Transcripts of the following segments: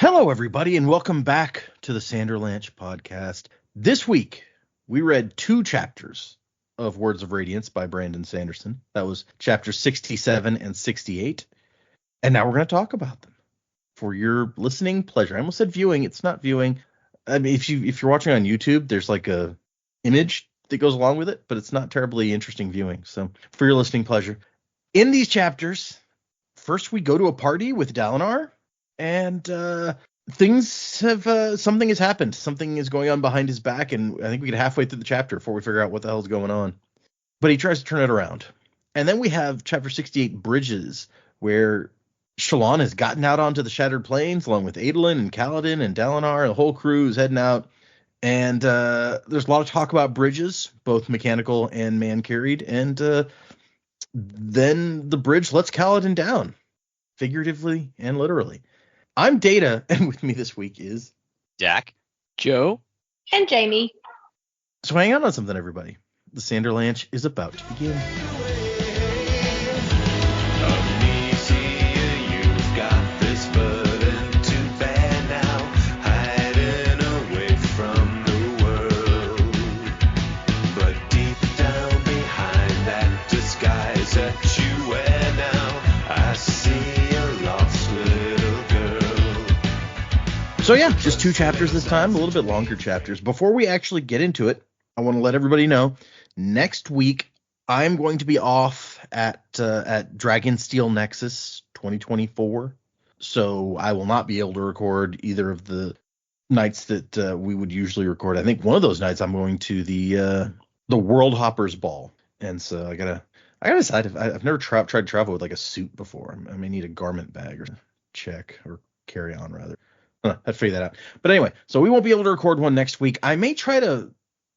Hello, everybody, and welcome back to the Sanderlanche podcast. This week, we read 2 chapters of Words of Radiance by Brandon Sanderson. That was chapters 67 and 68. And now we're going to talk about them for your listening pleasure. I almost said viewing. It's not viewing. I mean, if you're watching on YouTube, there's like a image that goes along with it, but it's not terribly interesting viewing. So for your listening pleasure. In these chapters, first we go to a party with Dalinar. And things have something has happened. Something is going on behind his back, and I think we get halfway through the chapter before we figure out what the hell's going on. But he tries to turn it around. And then we have chapter 68, Bridges, where Shallan has gotten out onto the Shattered Plains along with Adolin and Kaladin and Dalinar. The whole crew is heading out. And there's a lot of talk about bridges, both mechanical and man-carried. And then the bridge lets Kaladin down, figuratively and literally. I'm Data, and with me this week is Jack, Joe, and Jamie. So hang on something, everybody. The Sanderlanche is about to begin. So yeah, just 2 chapters this time, a little bit longer chapters. Before we actually get into it, I want to let everybody know, next week I'm going to be off at Dragonsteel Nexus 2024. So I will not be able to record either of the nights that we would usually record. I think one of those nights I'm going to the World Hoppers Ball. And so I gotta decide if I've never tried to travel with like a suit before. I may need a garment bag or check or carry on rather. I'd figure that out. But anyway, so we won't be able to record one next week. I may try to,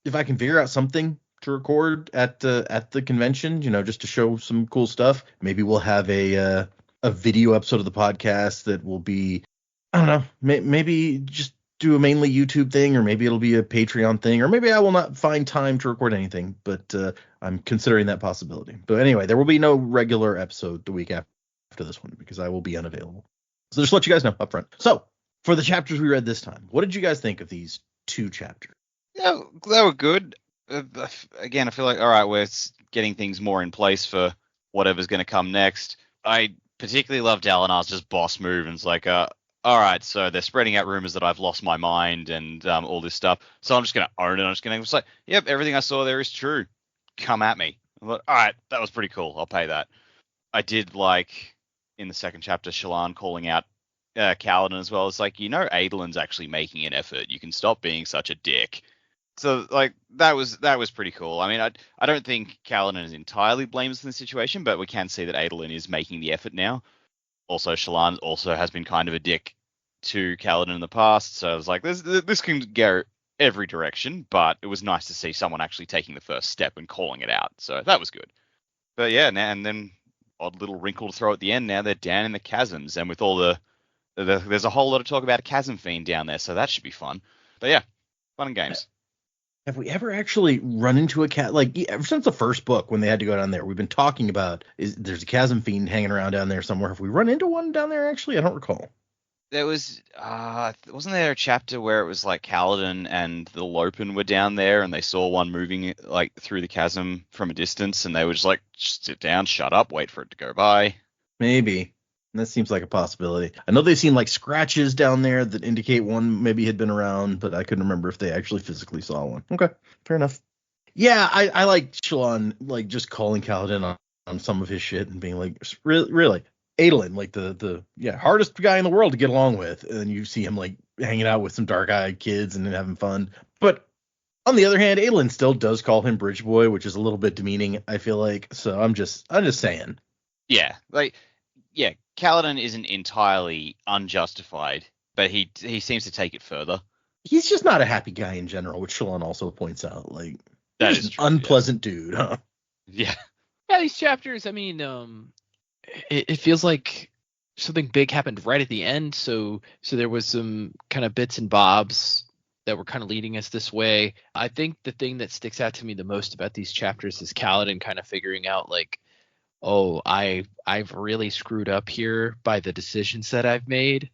if I can figure out something to record at the convention, just to show some cool stuff. Maybe we'll have a video episode of the podcast that will be, I don't know, maybe just do a mainly YouTube thing, or maybe it'll be a Patreon thing, or maybe I will not find time to record anything, but I'm considering that possibility. But anyway, there will be no regular episode the week after this one because I will be unavailable. So just to let you guys know up front. So, for the chapters we read this time, what did you guys think of these 2 chapters? Yeah, they were good. Again, I feel like, all right, we're getting things more in place for whatever's going to come next. I particularly love Dalinar's just boss move, and it's like, all right, so they're spreading out rumors that I've lost my mind and all this stuff, so I'm just going to own it. I'm just going to say, yep, everything I saw there is true. Come at me. I'm like, all right, that was pretty cool. I'll pay that. I did like, in the second chapter, Shallan calling out Kaladin as well. It's like, Adolin's actually making an effort. You can stop being such a dick. So like that was pretty cool. I mean, I don't think Kaladin is entirely blameless in the situation, but we can see that Adolin is making the effort now. Also, Shallan also has been kind of a dick to Kaladin in the past, so I was like, this can go every direction, but it was nice to see someone actually taking the first step and calling it out. So that was good. But yeah, and then odd little wrinkle to throw at the end. Now they're down in the chasms, and with all there's a whole lot of talk about a chasm fiend down there, so that should be fun. But yeah, fun and games. Have we ever actually run into a cat? Like, ever since the first book, when they had to go down there, we've been talking about there's a chasm fiend hanging around down there somewhere. Have we run into one down there, actually? I don't recall. There was, wasn't there a chapter where it was like Kaladin and the Lopen were down there and they saw one moving like through the chasm from a distance and they were just like, sit down, shut up, wait for it to go by? Maybe. That seems like a possibility. I know they've seen like scratches down there that indicate one maybe had been around, but I couldn't remember if they actually physically saw one. Okay, fair enough. Yeah, I like Shallan like just calling Kaladin on some of his shit and being like, really, Adolin, like the hardest guy in the world to get along with, and then you see him like hanging out with some dark-eyed kids and having fun. But on the other hand, Adolin still does call him Bridge Boy, which is a little bit demeaning, I feel like. So I'm just saying. Yeah, Kaladin isn't entirely unjustified, but he seems to take it further. He's just not a happy guy in general, which Shallan also points out. Like, that he's is an true, unpleasant dude, huh? Yeah. Yeah, these chapters, I mean, it feels like something big happened right at the end, so there was some kind of bits and bobs that were kind of leading us this way. I think the thing that sticks out to me the most about these chapters is Kaladin kind of figuring out like, oh, I've really screwed up here by the decisions that I've made,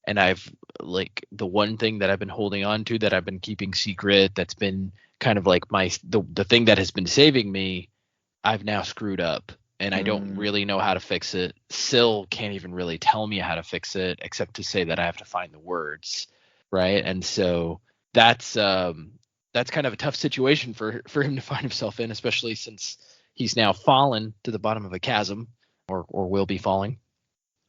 and I've like the one thing that I've been holding on to, that I've been keeping secret, that's been kind of like the thing that has been saving me, I've now screwed up, and I don't really know how to fix it. Syl can't even really tell me how to fix it, except to say that I have to find the words, right? And so that's kind of a tough situation for him to find himself in, especially since he's now fallen to the bottom of a chasm, or will be falling.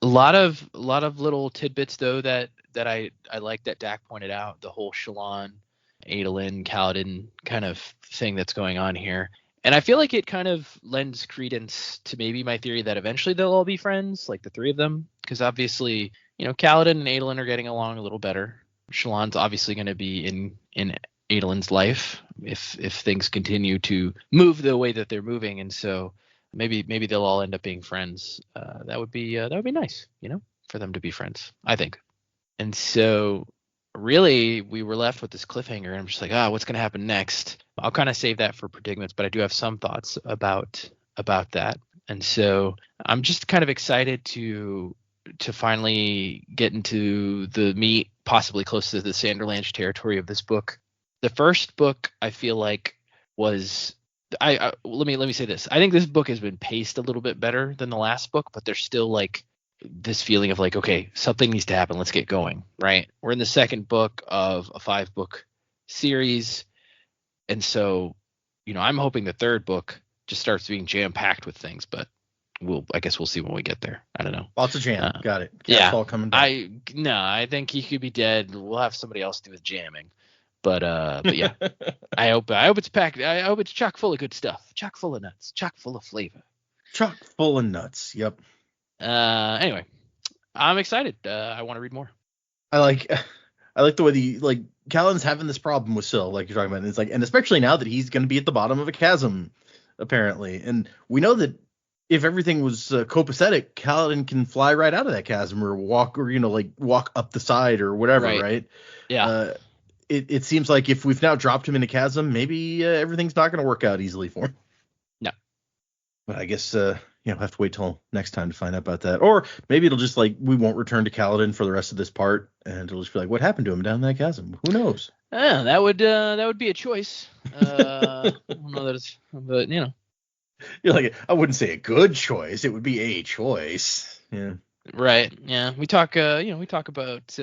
A lot of little tidbits though that I like that Dak pointed out, the whole Shallan, Adolin, Kaladin kind of thing that's going on here. And I feel like it kind of lends credence to maybe my theory that eventually they'll all be friends, like the three of them, because obviously, Kaladin and Adolin are getting along a little better. Shallan's obviously going to be in Adolin's life if things continue to move the way that they're moving, and so maybe they'll all end up being friends. That would be nice, for them to be friends, I think. And so really we were left with this cliffhanger, and I'm just like, what's going to happen next? I'll kind of save that for predicaments, but I do have some thoughts about that. And so I'm just kind of excited to finally get into the meat, possibly close to the Sanderlanche territory of this book. The first book, I feel like, was let me say this. I think this book has been paced a little bit better than the last book, but there's still like this feeling of like, okay, something needs to happen. Let's get going, right? We're in the second book of a 5-book series, and so I'm hoping the third book just starts being jam-packed with things, but I guess we'll see when we get there. I don't know. Lots of jam. Got it. Yeah. Coming down. I think he could be dead. We'll have somebody else do his jamming. But yeah, I hope it's packed. I hope it's chock full of good stuff. Chock full of nuts. Chock full of flavor. Chock full of nuts. Yep. Anyway, I'm excited. I want to read more. I like the way Kaladin's having this problem with Syl, like you're talking about. And it's like, and especially now that he's going to be at the bottom of a chasm, apparently, and we know that if everything was copacetic, Kaladin can fly right out of that chasm, or walk up the side or whatever, right? Yeah. It seems like if we've now dropped him in a chasm, maybe everything's not going to work out easily for him. No. But I guess we'll have to wait till next time to find out about that. Or maybe it'll just we won't return to Kaladin for the rest of this part, and it'll just be like, what happened to him down in that chasm? Who knows? Yeah, that would be a choice. I don't know that it's, but You're like, I wouldn't say a good choice. It would be a choice. Yeah. Right. Yeah. We talk about.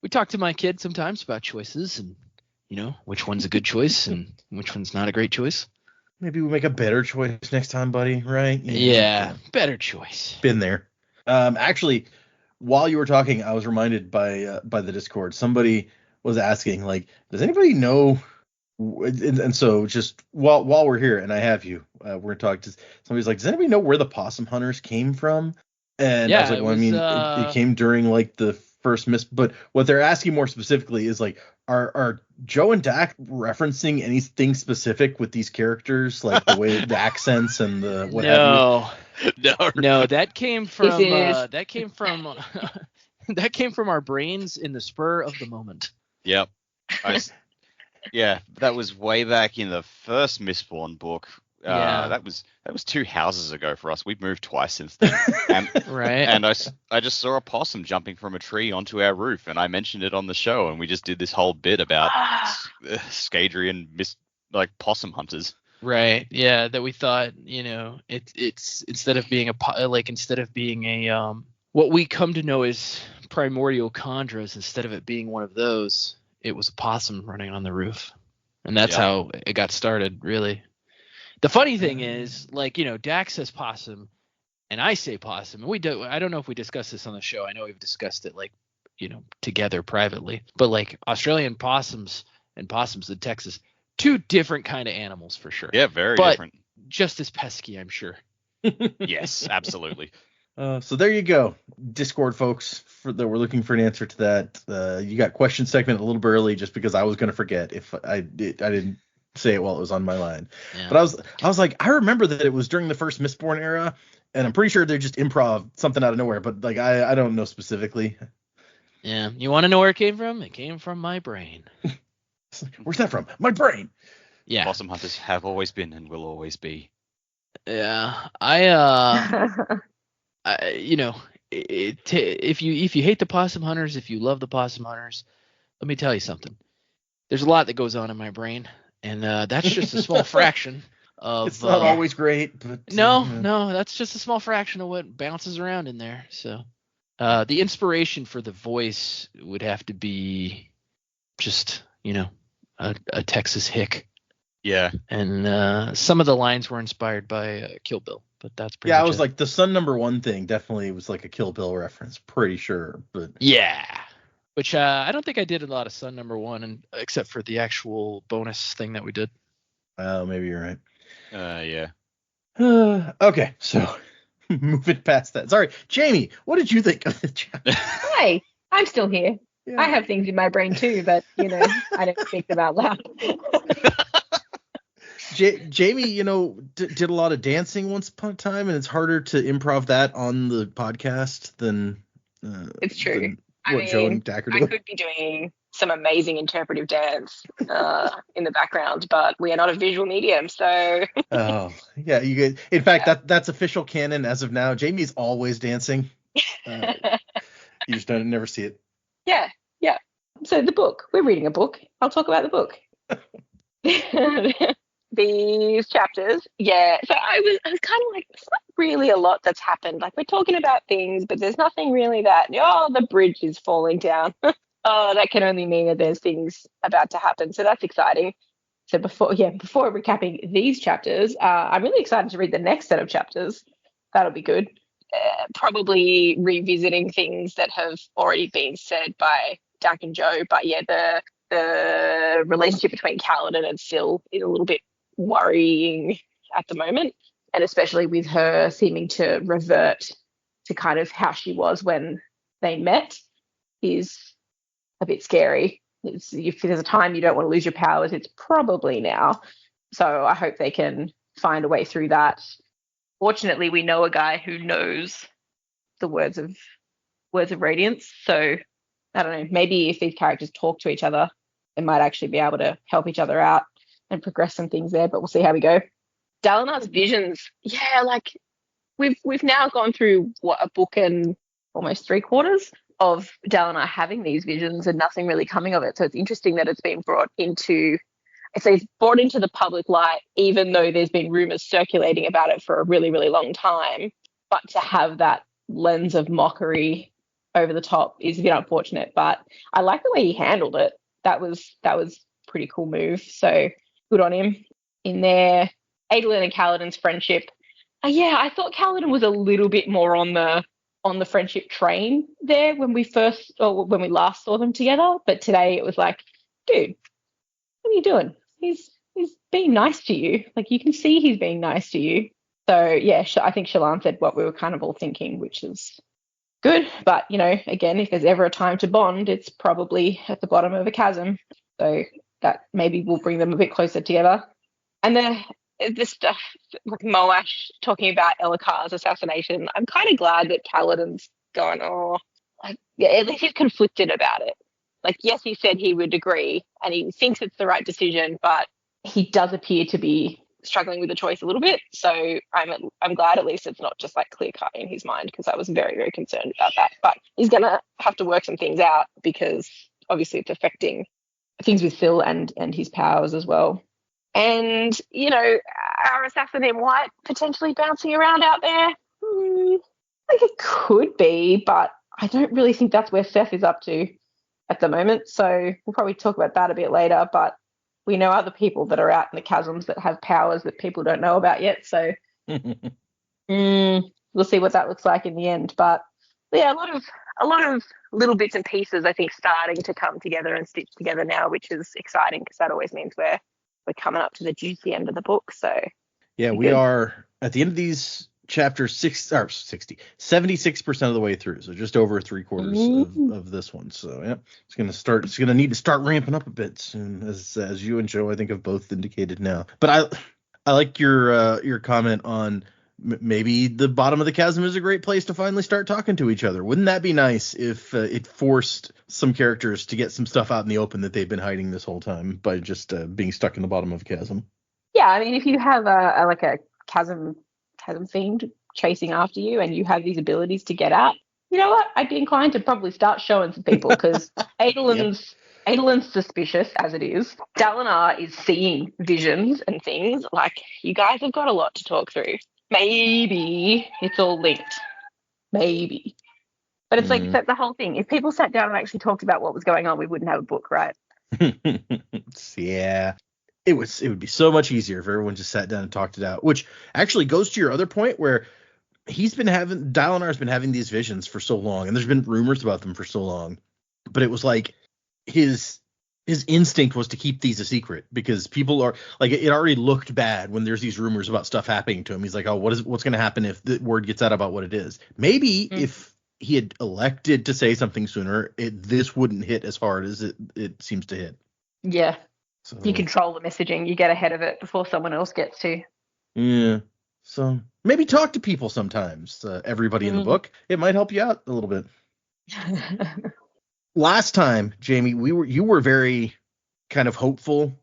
We talk to my kid sometimes about choices, and which one's a good choice and which one's not a great choice. Maybe we make a better choice next time, buddy. Right? Yeah, better choice. Been there. Actually, while you were talking, I was reminded by the Discord. Somebody was asking, does anybody know? And so just while we're here, and I have you, we're gonna talk to somebody's like, does anybody know where the possum hunters came from? And I was like, it came during the first miss, but what they're asking more specifically is are Joe and Dak referencing anything specific with these characters, like the way the accents and the what have you? No, that came from that came from our brains in the spur of the moment. Yep. Yeah, that was way back in the first Mistborn book. That was 2 houses ago for us. We've moved twice since then. And, right. And I just saw a possum jumping from a tree onto our roof, and I mentioned it on the show, and we just did this whole bit about Scadrian possum hunters. Right. Yeah, that we thought, it's instead of being a what we come to know as primordial chondras, instead of it being one of those, it was a possum running on the roof. And that's how it got started, really. The funny thing is, Dak says possum, and I say possum, and I don't know if we discussed this on the show. I know we've discussed it, together privately. But, Australian possums and possums in Texas, 2 different kind of animals for sure. Yeah, very different. Just as pesky, I'm sure. Yes, absolutely. So there you go, Discord folks. That we're looking for an answer to that. You got question segment a little bit early, just because I was going to forget if I didn't say it while it was on my line. Yeah. But I was like, I remember that it was during the first Mistborn era, and I'm pretty sure they just improv something out of nowhere, but I don't know specifically. Yeah, you want to know where it came from? It came from my brain. Where's that from? My brain. Yeah. Possum hunters have always been and will always be. Yeah, if you hate the possum hunters, if you love the possum hunters, let me tell you something. There's a lot that goes on in my brain, and that's just a small fraction of. It's not always great, but no, that's just a small fraction of what bounces around in there. So, the inspiration for the voice would have to be just a Texas hick. Yeah. And some of the lines were inspired by Kill Bill, but that's pretty yeah, much I was it. like the Sun Number One thing definitely was like a Kill Bill reference, pretty sure. But yeah, which I don't think I did a lot of Sun Number One, and except for the actual bonus thing that we did. Maybe you're right. Yeah. Okay, so moving past that. Sorry, Jamie, what did you think of the chapter? Hi, I'm still here. Yeah. I have things in my brain too, but I don't speak them out loud. Jamie, did a lot of dancing once upon a time, and it's harder to improv that on the podcast than it's true. Joe and Dacker do. I could be doing some amazing interpretive dance in the background, but we are not a visual medium, so. Oh yeah, you get. In fact, that's official canon as of now. Jamie's always dancing. You just don't never see it. Yeah. So the book, we're reading a book. I'll talk about the book. These chapters, yeah. So I was kind of like, there's not really a lot that's happened. Like, we're talking about things, but there's nothing really that, the bridge is falling down. That can only mean that there's things about to happen. So that's exciting. So before recapping these chapters, I'm really excited to read the next set of chapters. That'll be good. Probably revisiting things that have already been said by Dak and Joe. But yeah, the relationship between Kaladin and Syl is a little bit worrying at the moment, and especially with her seeming to revert to kind of how she was when they met is a bit scary. If there's a time you don't want to lose your powers, it's probably now. So I hope they can find a way through that. Fortunately, we know a guy who knows the words of Radiance, so I don't know, maybe if these characters talk to each other, they might actually be able to help each other out and progress some things there, but we'll see how we go. Dalinar's visions, like we've now gone through a book and almost 3/4 of Dalinar having these visions and nothing really coming of it. So it's interesting that it's been brought into the public light, even though there's been rumors circulating about it for a really, really long time. But to have that lens of mockery over the top is a bit unfortunate, but I like the way he handled it. That was pretty cool move. So good on him. In there, Adolin and Kaladin's friendship. I thought Kaladin was a little bit more on the friendship train there when we last saw them together. But today it was like, dude, what are you doing? He's being nice to you. Like, you can see he's being nice to you. So yeah, I think Shallan said what we were kind of all thinking, which is good. But again, if there's ever a time to bond, it's probably at the bottom of a chasm. So that maybe will bring them a bit closer together. And then this stuff like Moash talking about Elhakar's assassination, I'm kind of glad that Kaladin's gone, at least he's conflicted about it. Like, yes, he said he would agree and he thinks it's the right decision, but he does appear to be struggling with the choice a little bit. So I'm glad at least it's not just like clear cut in his mind, because I was very, very concerned about that. But he's going to have to work some things out, because obviously it's affecting things with Syl and his powers as well. And, our assassin in white potentially bouncing around out there. Like, it could be, but I don't really think that's where Seth is up to at the moment. So we'll probably talk about that a bit later, but we know other people that are out in the chasms that have powers that people don't know about yet. So we'll see what that looks like in the end. But yeah, a lot of little bits and pieces, I think, starting to come together and stitch together now, which is exciting, because that always means we're coming up to the juicy end of the book. So yeah, we are at the end of these chapters 76% of the way through, so just over 3/4 of this one. So yeah, it's gonna need to start ramping up a bit soon, as you and Joe I think have both indicated now. But I like your comment on maybe the bottom of the chasm is a great place to finally start talking to each other. Wouldn't that be nice if it forced some characters to get some stuff out in the open that they've been hiding this whole time by just being stuck in the bottom of a chasm? Yeah, I mean, if you have a chasm fiend chasing after you and you have these abilities to get out, You know what? I'd be inclined to probably start showing some people because Adolin's suspicious as it is. Dalinar is seeing visions and things. Like, you guys have got a lot to talk through. Maybe it's all linked. Maybe. But it's like the whole thing. If people sat down and actually talked about what was going on, we wouldn't have a book, right? Yeah. It would be so much easier if everyone just sat down and talked it out, which actually goes to your other point where Dalinar's been having these visions for so long, and there's been rumors about them for so long, but it was like his instinct was to keep these a secret because people are like, it already looked bad when there's these rumors about stuff happening to him. He's like, oh, what's going to happen if the word gets out about what it is? Maybe if he had elected to say something sooner, this wouldn't hit as hard as it seems to hit. Yeah. So, you control the messaging. You get ahead of it before someone else gets to. Yeah. So maybe talk to people sometimes. Everybody in the book. It might help you out a little bit. Last time, Jamie, you were very kind of hopeful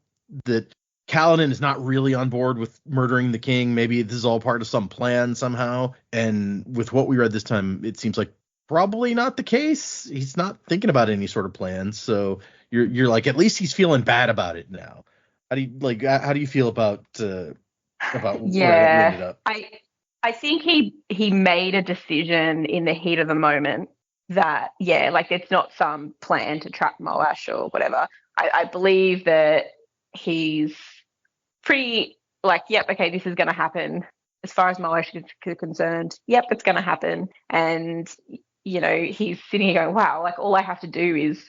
that Kaladin is not really on board with murdering the king. Maybe this is all part of some plan somehow. And with what we read this time, it seems like probably not the case. He's not thinking about any sort of plans. So you're like, at least he's feeling bad about it now. How do you feel about where it ended up? I think he made a decision in the heat of the moment that, like it's not some plan to trap Moash or whatever. I believe that he's pretty like, yep, okay, this is going to happen. As far as Moash is concerned, yep, it's going to happen. And, he's sitting here going, wow, like all I have to do is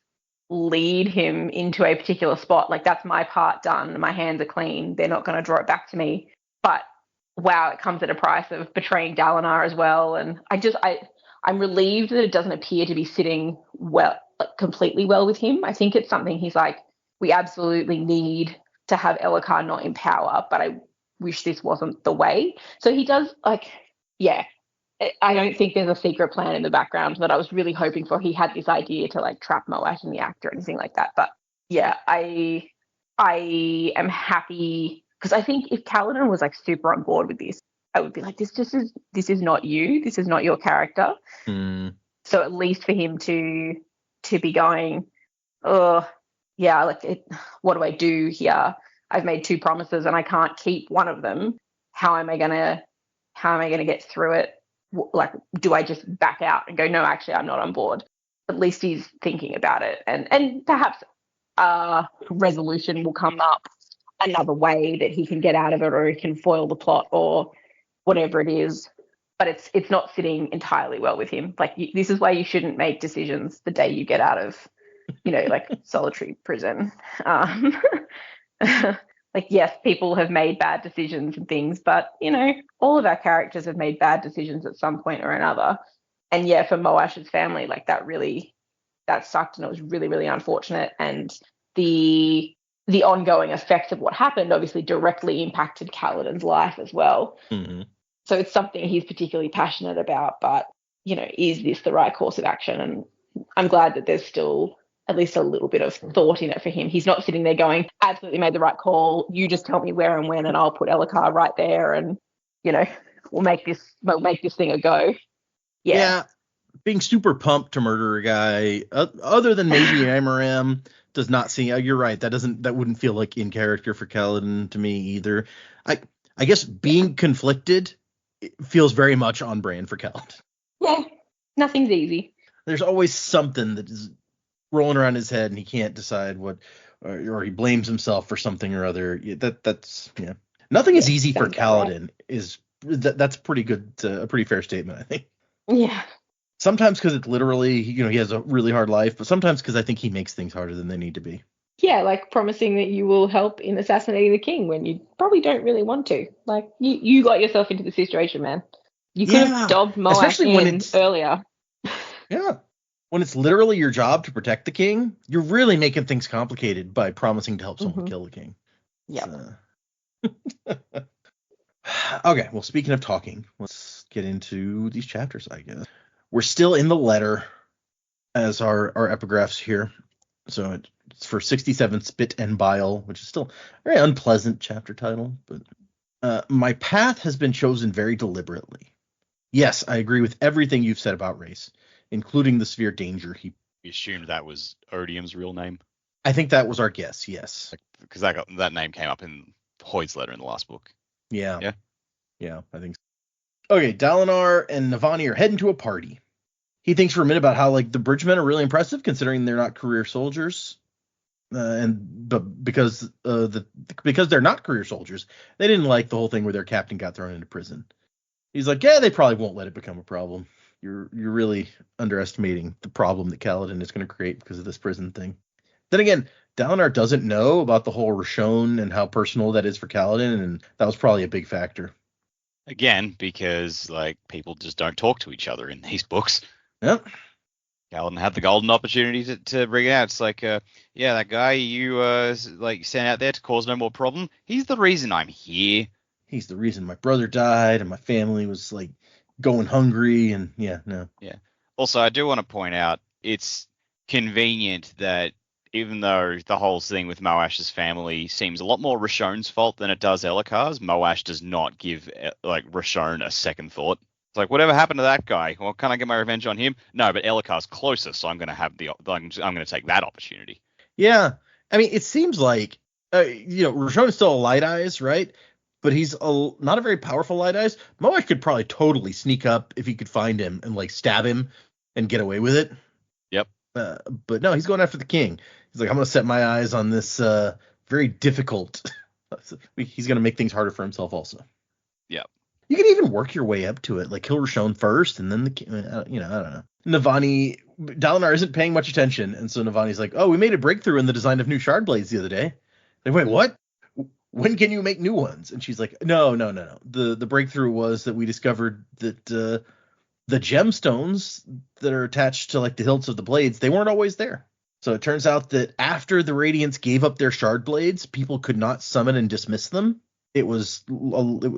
lead him into a particular spot. Like that's my part done. My hands are clean. They're not going to draw it back to me. But wow, it comes at a price of betraying Dalinar as well. And I'm relieved that it doesn't appear to be sitting completely well with him. I think it's something he's like, we absolutely need to have Elhokar not in power, but I wish this wasn't the way. So he does I don't think there's a secret plan in the background that I was really hoping for. He had this idea to like trap Moash in the act or anything like that. But yeah, I am happy because I think if Kaladin was like super on board with this, I would be like, this is not you. This is not your character. So at least for him to be going, oh yeah, like what do I do here? I've made 2 promises and I can't keep one of them. How am I gonna get through it? Like, do I just back out and go, no, actually, I'm not on board? At least he's thinking about it, and perhaps resolution will come up another way that he can get out of it, or he can foil the plot, or whatever it is. But it's not sitting entirely well with him. Like this is why you shouldn't make decisions the day you get out of, like solitary prison. Like, yes, people have made bad decisions and things, but, all of our characters have made bad decisions at some point or another. And yeah, for Moash's family, like that sucked and it was really, really unfortunate. And the ongoing effects of what happened obviously directly impacted Kaladin's life as well. Mm-hmm. So it's something he's particularly passionate about, but, is this the right course of action? And I'm glad that there's still at least a little bit of thought in it for him. He's not sitting there going, absolutely made the right call. You just tell me where and when, and I'll put Elhokar right there, and we'll make this thing a go. Yeah. Being super pumped to murder a guy, other than maybe Amaram, does not seem. You're right. That wouldn't feel like in character for Kaladin to me either. I guess being conflicted feels very much on brand for Kaladin. Yeah, nothing's easy. There's always something that is rolling around his head and he can't decide what, or he blames himself for something or other. That's nothing is easy for Kaladin. That's pretty good, a pretty fair statement, I think. Yeah. Sometimes because it's literally, he has a really hard life, but sometimes because I think he makes things harder than they need to be. Yeah, like promising that you will help in assassinating the king when you probably don't really want to. Like you got yourself into the situation, man. You could have dogged Moash in earlier. Yeah. When it's literally your job to protect the king, you're really making things complicated by promising to help someone kill the king. Yeah. Okay, well, speaking of talking, let's get into these chapters, I guess. We're still in the letter as our epigraphs here. So it's for 67, Spit and Bile, which is still a very unpleasant chapter title. But my path has been chosen very deliberately. Yes, I agree with everything you've said about race. including the severe danger he. We assumed that was Odium's real name. I think that was our guess. Yes. Because that name came up in Hoyd's letter in the last book. Yeah. Yeah. Yeah, I think so. Okay, Dalinar and Navani are heading to a party. He thinks for a minute about how like the Bridgemen are really impressive considering they're not career soldiers. Because they're not career soldiers, they didn't like the whole thing where their captain got thrown into prison. He's like, yeah, they probably won't let it become a problem. You're really underestimating the problem that Kaladin is going to create because of this prison thing. Then again, Dalinar doesn't know about the whole Rashon and how personal that is for Kaladin, and that was probably a big factor. Again, because like people just don't talk to each other in these books. Yep. Kaladin had the golden opportunity to bring it out. It's like, yeah, that guy you like sent out there to cause no more problem. He's the reason I'm here. He's the reason my brother died and my family was like going hungry, and yeah. Also, I do want to point out it's convenient that even though the whole thing with Moash's family seems a lot more Rashon's fault than it does Ellikar's, Moash does not give like Rashon a second thought. It's like, whatever happened to that guy? Well, can I get my revenge on him? No, but Ellikar's closer, so I'm going to have I'm going to take that opportunity. Yeah, I mean, it seems like Rashon is still a Light Eyes, right? But he's not a very powerful Light Eyes. Moash could probably totally sneak up if he could find him and like stab him and get away with it. Yep. But no, he's going after the king. He's like, I'm going to set my eyes on this very difficult. He's going to make things harder for himself also. Yep. You can even work your way up to it, like kill Rashon first, and then I don't know. Dalinar isn't paying much attention, and so Navani's like, "Oh, we made a breakthrough in the design of new shard blades the other day." Like, wait, what? When can you make new ones? And she's like, No. The breakthrough was that we discovered that the gemstones that are attached to like the hilts of the blades, they weren't always there. So it turns out that after the Radiance gave up their shard blades, people could not summon and dismiss them. It was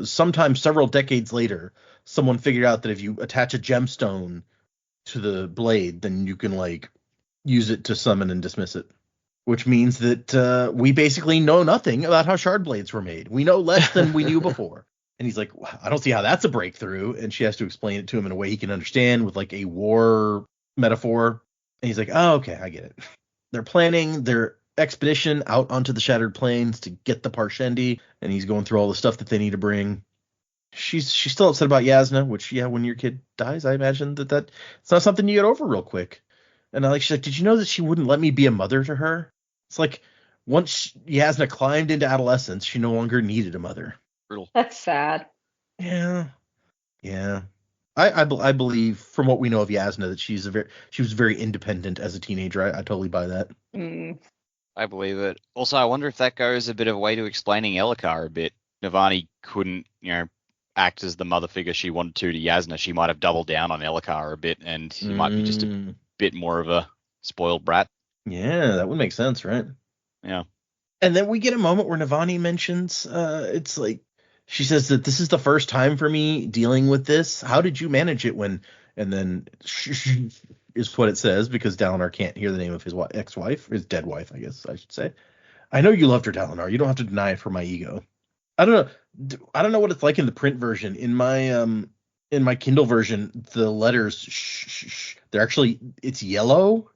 sometimes several decades later, someone figured out that if you attach a gemstone to the blade, then you can like use it to summon and dismiss it. Which means that we basically know nothing about how shard blades were made. We know less than we knew before. And he's like, I don't see how that's a breakthrough. And she has to explain it to him in a way he can understand with like a war metaphor. And he's like, oh, okay, I get it. They're planning their expedition out onto the Shattered Plains to get the Parshendi, and he's going through all the stuff that they need to bring. She's still upset about Yasna, which, yeah, when your kid dies, I imagine that it's not something you get over real quick. And she's like, did you know that she wouldn't let me be a mother to her? It's like once Yasna climbed into adolescence, she no longer needed a mother. Brutal. That's sad. Yeah. I believe from what we know of Yasna that she was very independent as a teenager. I totally buy that. I believe it. Also, I wonder if that goes a bit of a way to explaining Ellikar a bit. Navani couldn't, act as the mother figure she wanted to Yasna. She might have doubled down on Ellikar a bit, and he might be just a bit more of a spoiled brat. Yeah, that would make sense, right? Yeah. And then we get a moment where Navani mentions, it's like, she says that this is the first time for me dealing with this. How did you manage it when? And then is what it says, because Dalinar can't hear the name of his ex-wife, his dead wife, I guess I should say. I know you loved her, Dalinar. You don't have to deny it for my ego. I don't know what it's like in the print version. In my Kindle version, the letters they're actually, it's yellow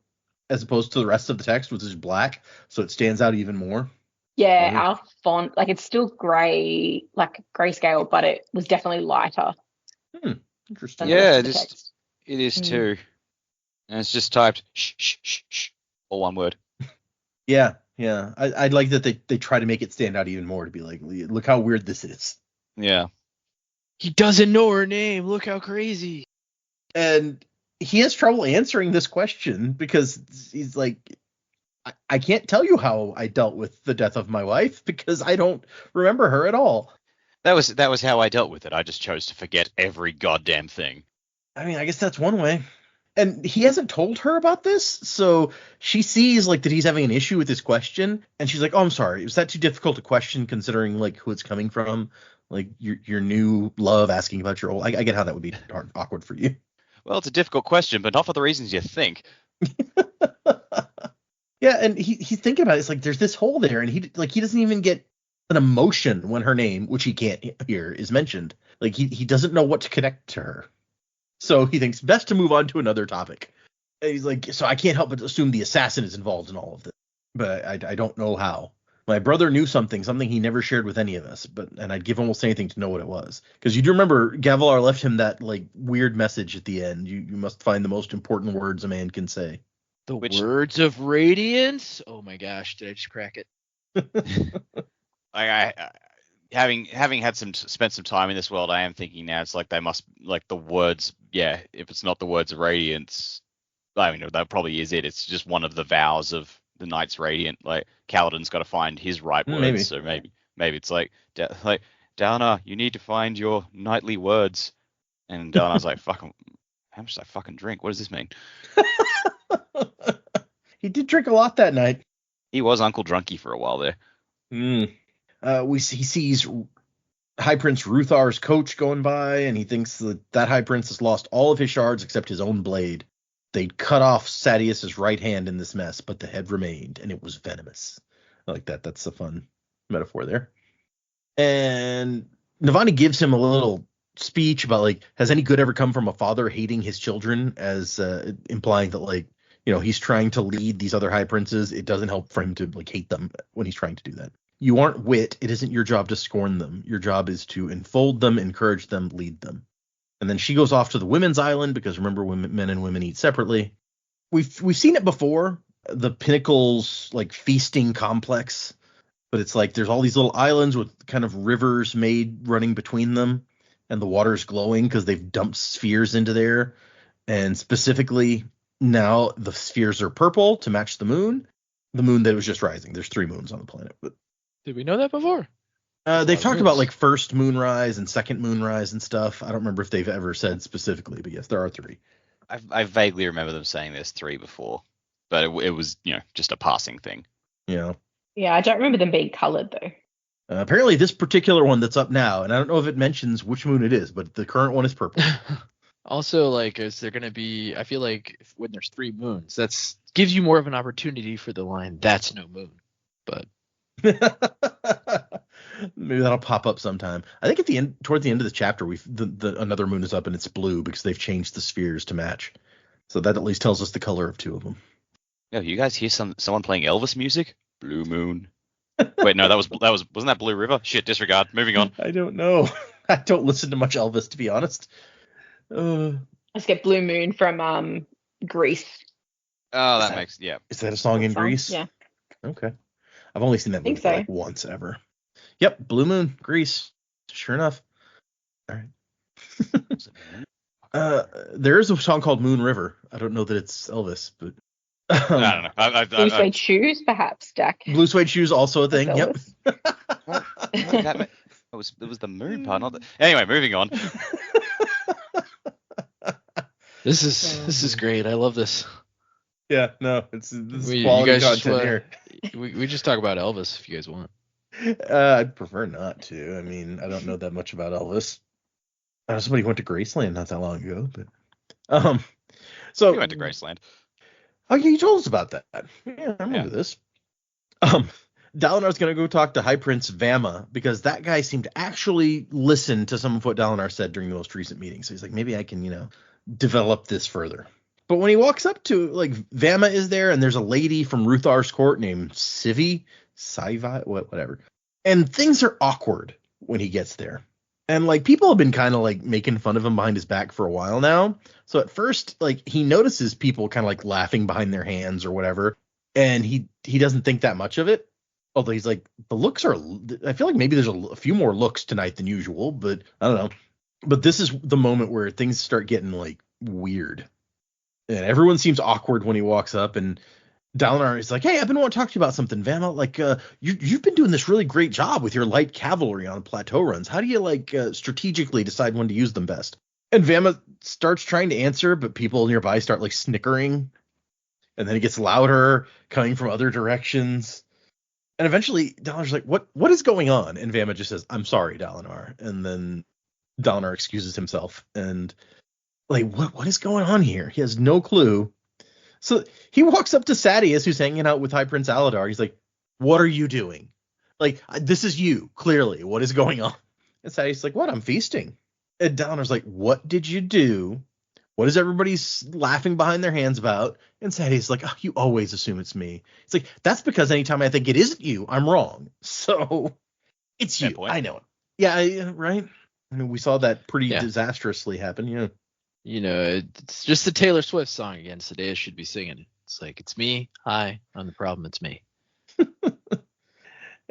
as opposed to the rest of the text, which is black, so it stands out even more. Yeah, our font, like it's still grey, like grayscale, but it was definitely lighter. Interesting. Yeah, it is too. And it's just typed shh, all one word. Yeah. I'd like that they try to make it stand out even more, to be like, look how weird this is. Yeah. He doesn't know her name. Look how crazy. And he has trouble answering this question because he's like, I can't tell you how I dealt with the death of my wife because I don't remember her at all. That was how I dealt with it. I just chose to forget every goddamn thing. I mean, I guess that's one way. And he hasn't told her about this, so she sees like that he's having an issue with this question, and she's like, "Oh, I'm sorry. Was that too difficult a question considering like who it's coming from? Like your new love asking about your old." I get how that would be awkward for you. Well, it's a difficult question, but not for the reasons you think. Yeah, and he's thinking about it. It's like there's this hole there, and he doesn't even get an emotion when her name, which he can't hear, is mentioned. Like he doesn't know what to connect to her. So he thinks best to move on to another topic. And he's like, so I can't help but assume the assassin is involved in all of this, but I don't know how. My brother knew something he never shared with any of us, and I'd give almost anything to know what it was. Because you do remember Gavilar left him that like weird message at the end. You must find the most important words a man can say. The words of Radiance? Oh my gosh, did I just crack it? I having had spent some time in this world, I am thinking now it's like they must like the words. Yeah, if it's not the words of Radiance, I mean that probably is it. It's just one of the vows of the Knights Radiant. Like Kaladin's got to find his right words. Maybe. So maybe it's like Dalinar, you need to find your knightly words. And Dalinar's like, fucking, how much did I fucking drink? What does this mean? He did drink a lot that night. He was Uncle Drunky for a while there. He sees High Prince Ruthar's coach going by, and he thinks that High Prince has lost all of his shards except his own blade. They'd cut off Sadeas's right hand in this mess, but the head remained, and it was venomous. I like that. That's a fun metaphor there. And Navani gives him a little speech about, like, has any good ever come from a father hating his children, as implying that, like, he's trying to lead these other high princes. It doesn't help for him to, like, hate them when he's trying to do that. You aren't wit. It isn't your job to scorn them. Your job is to enfold them, encourage them, lead them. And then she goes off to the women's island because remember, men and women eat separately. We've seen it before, the Pinnacle's like feasting complex, but it's like there's all these little islands with kind of rivers made running between them, and the water's glowing because they've dumped spheres into there. And specifically now the spheres are purple to match the moon that was just rising. There's 3 moons on the planet. But did we know that before? They've talked about like first moonrise and second moonrise and stuff. I don't remember if they've ever said specifically, but yes, there are 3. I vaguely remember them saying there's 3 before, but it was just a passing thing. Yeah, I don't remember them being colored though. Apparently this particular one that's up now, and I don't know if it mentions which moon it is, but the current one is purple. Also, like, is there going to be, I feel like when there's 3 moons, that's gives you more of an opportunity for the line, that's no moon. But maybe that'll pop up sometime. I think toward the end of the chapter, another moon is up and it's blue because they've changed the spheres to match. So that at least tells us the color of 2 of them. Yeah, you guys hear someone playing Elvis music? Blue Moon. Wait, no, wasn't that Blue River? Shit, disregard. Moving on. I don't know. I don't listen to much Elvis, to be honest. Let's get Blue Moon from Greece. Oh, that makes Is that a song in Greece? Yeah. Okay. I've only seen that movie like once ever. Yep, Blue Moon, Greece. Sure enough. All right. There is a song called Moon River. I don't know that it's Elvis, but I don't know. Blue suede shoes, perhaps, Jack. Blue suede shoes also a thing. Yep. It was the moon part, not the. Anyway, moving on. This is great. I love this. Yeah, no, this is You quality guys content here. We just talk about Elvis if you guys want. I'd prefer not to. I mean, I don't know that much about Elvis. Somebody went to Graceland not that long ago, but so We went to Graceland. Oh yeah, you told us about that. Yeah, I remember this. Dalinar's gonna go talk to High Prince Vama because that guy seemed to actually listen to some of what Dalinar said during the most recent meeting. So he's like, maybe I can, develop this further. But when he walks up to, like, Vama is there, and there's a lady from Ruthar's court named Sivi, whatever. And things are awkward when he gets there. And, like, people have been kind of, like, making fun of him behind his back for a while now. So at first, like, he notices people kind of, like, laughing behind their hands or whatever. And he doesn't think that much of it. Although he's like, the looks are, I feel like maybe there's a few more looks tonight than usual, but I don't know. But this is the moment where things start getting, like, weird. And everyone seems awkward when he walks up, and Dalinar is like, hey, I've been wanting to talk to you about something, Vama. Like, you've been doing this really great job with your light cavalry on plateau runs. How do you, like, strategically decide when to use them best? And Vama starts trying to answer, but people nearby start, like, snickering. And then it gets louder, coming from other directions. And eventually, Dalinar's like, what is going on? And Vama just says, I'm sorry, Dalinar. And then Dalinar excuses himself. And, like, what is going on here? He has no clue. So he walks up to Sadeas, who's hanging out with High Prince Aladar. He's like, what are you doing? Like, this is you, clearly. What is going on? And Sadeas is like, what? I'm feasting. And Dalinar's like, what did you do What is everybody laughing behind their hands about? And Sadie's like, oh, you always assume it's me. It's like, that's because anytime I think it isn't you, I'm wrong. So it's Fair you. point. I know it. Yeah, right? I mean, we saw that pretty Yeah. disastrously happen, yeah. You know, it's just the Taylor Swift song again. Sadea should be singing it. It's like, it's me. Hi, I'm the problem. It's me.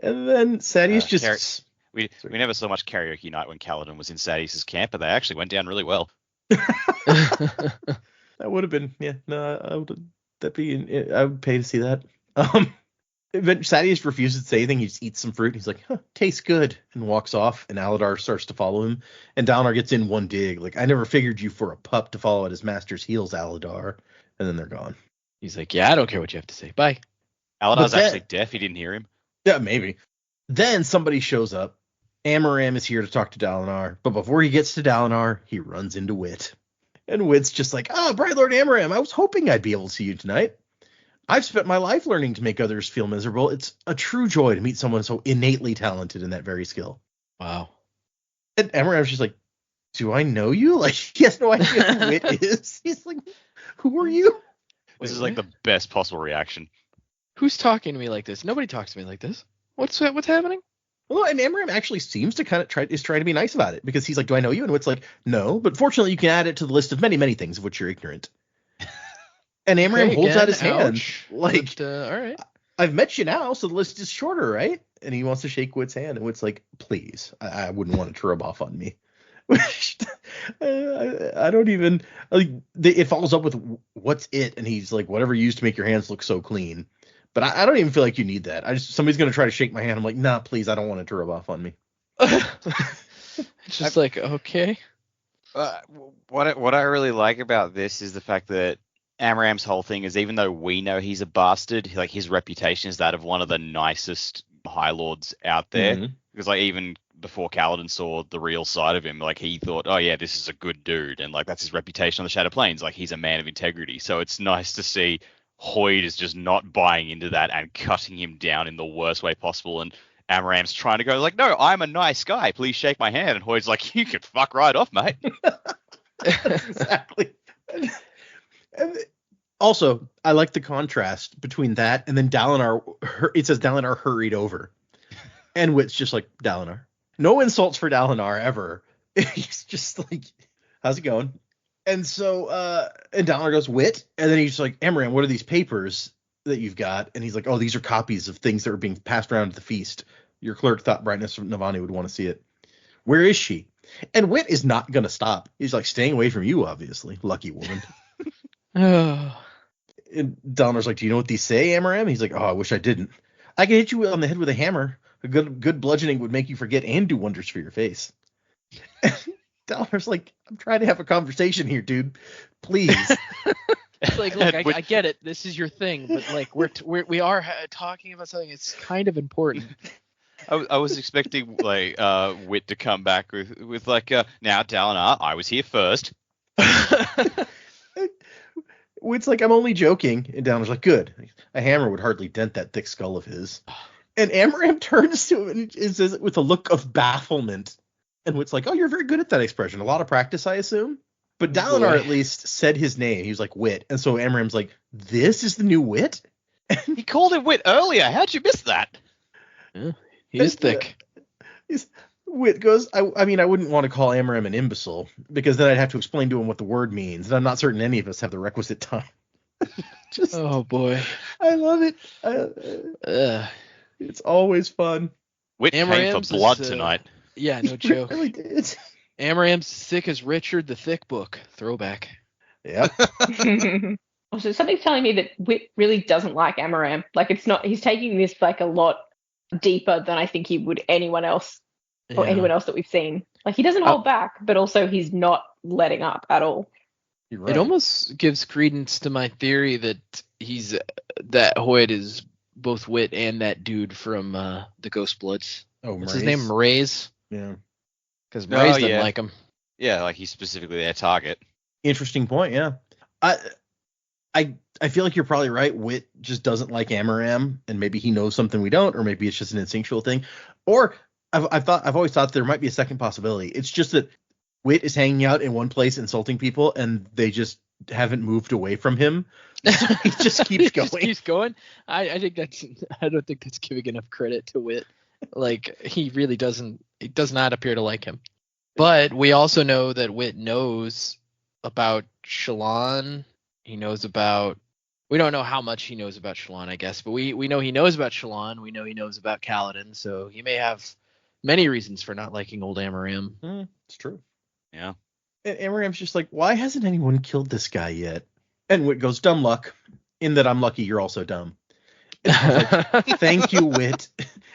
And then Sadie's just... We never saw much karaoke night when Kaladin was in Sadie's camp, but they actually went down really well. That would have been, yeah, no, I would pay to see that. But Sadius refuses to say anything. He just eats some fruit. He's like, huh, tastes good, and walks off. And Aladar starts to follow him. And Dalinar gets in one dig. Like, I never figured you for a pup to follow at his master's heels, Aladar. And then they're gone. He's like, yeah, I don't care what you have to say. Bye. Aladar's actually deaf. He didn't hear him. Yeah, maybe. Then somebody shows up. Amaram is here to talk to Dalinar. But before he gets to Dalinar, he runs into Wit. And Wit's just like, Bright Lord Amaram, I was hoping I'd be able to see you tonight. I've spent my life learning to make others feel miserable. It's a true joy to meet someone so innately talented in that very skill. Wow. And Amaram's just like, do I know you? Like, he has no idea who Wit is. He's like, who are you? This is like the best possible reaction. Who's talking to me like this? Nobody talks to me like this. What's happening? Well, and Amaram actually seems to kind of trying to be nice about it, because he's like, do I know you? And Wit's like, no, but fortunately you can add it to the list of many, many things of which you're ignorant. And Amaram holds out his hand, like, all right. I've met you now, so the list is shorter, right? And he wants to shake Wit's hand, and Wit's like, please, I wouldn't want it to rub off on me. I don't even, like, it follows up with, what's it? And he's like, whatever you use to make your hands look so clean. But I don't even feel like you need that. Somebody's going to try to shake my hand. I'm like, nah, please, I don't want it to rub off on me. It's just like, okay. What I really like about this is the fact that Amaram's whole thing is, even though we know he's a bastard, like, his reputation is that of one of the nicest High Lords out there. Mm-hmm. Because, like, even before Kaladin saw the real side of him, like, he thought, oh yeah, this is a good dude, and like, that's his reputation on the Shadow Plains. Like, he's a man of integrity. So it's nice to see Hoyd is just not buying into that and cutting him down in the worst way possible. And Amaram's trying to go like, no, I'm a nice guy. Please shake my hand. And Hoyd's like, you can fuck right off, mate. Exactly. And also, I like the contrast between that and then Dalinar. It says Dalinar hurried over. And Wit's just like, Dalinar. No insults for Dalinar ever. He's just like, how's it going? And so, and Dalinar goes, Wit? And then he's like, Amaram, what are these papers that you've got? And he's like, oh, these are copies of things that are being passed around at the feast. Your clerk thought Brightness of Navani would want to see it. Where is she? And Wit is not going to stop. He's like, staying away from you, obviously. Lucky woman. And Dalinar's like, do you know what these say, Amaram? He's like, oh, I wish I didn't. I can hit you on the head with a hammer. A good bludgeoning would make you forget and do wonders for your face. Dalinar's like, I'm trying to have a conversation here, dude. Please. It's like, look, I get it. This is your thing, but like, we are talking about something that's kind of important. I was expecting like Wit to come back with like, now Dalinar, I was here first. Wit's like, I'm only joking. And Dalinar's like, good. A hammer would hardly dent that thick skull of his. And Amaram turns to him and says with a look of bafflement. And Wit's like, oh, you're very good at that expression. A lot of practice, I assume. But Dalinar at least said his name. He was like, Wit. And so Amaram's like, this is the new Wit? He called him Wit earlier. How'd you miss that? Yeah, he is thick. Wit goes, I mean, I wouldn't want to call Amaram an imbecile, because then I'd have to explain to him what the word means. And I'm not certain any of us have the requisite time. Just, oh, boy. I love it. It's always fun. Wit came for blood tonight. Yeah, no joke. Really did. Amaram's thick as Richard the Thick Book. Throwback. Yep. Also, something's telling me that Wit really doesn't like Amaram. Like, it's not. He's taking this like a lot deeper than I think he would anyone else or anyone else that we've seen. Like, he doesn't hold back, but also he's not letting up at all. You're right. It almost gives credence to my theory that that Hoyd is both Wit and that dude from the Ghost Bloods. Oh, what's his name? Mraize. Yeah. Because Mraize doesn't like him. Yeah, like he's specifically their target. Interesting point. Yeah. I feel like you're probably right. Wit just doesn't like Amaram, and maybe he knows something we don't, or maybe it's just an instinctual thing. Or I've always thought there might be a second possibility. It's just that Wit is hanging out in one place insulting people, and they just haven't moved away from him. So he just keeps going. Just keeps going. I think that's. I don't think that's giving enough credit to Wit. Like, he really doesn't. It does not appear to like him. But we also know that Wit knows about Shallan. He knows about. We don't know how much he knows about Shallan, I guess, but we know he knows about Shallan. We know he knows about Kaladin, so he may have many reasons for not liking old Amaram. It's true. Yeah. And Amaram's just like, why hasn't anyone killed this guy yet? And Wit goes, dumb luck. In that I'm lucky, you're also dumb. And I was like, thank you, Wit.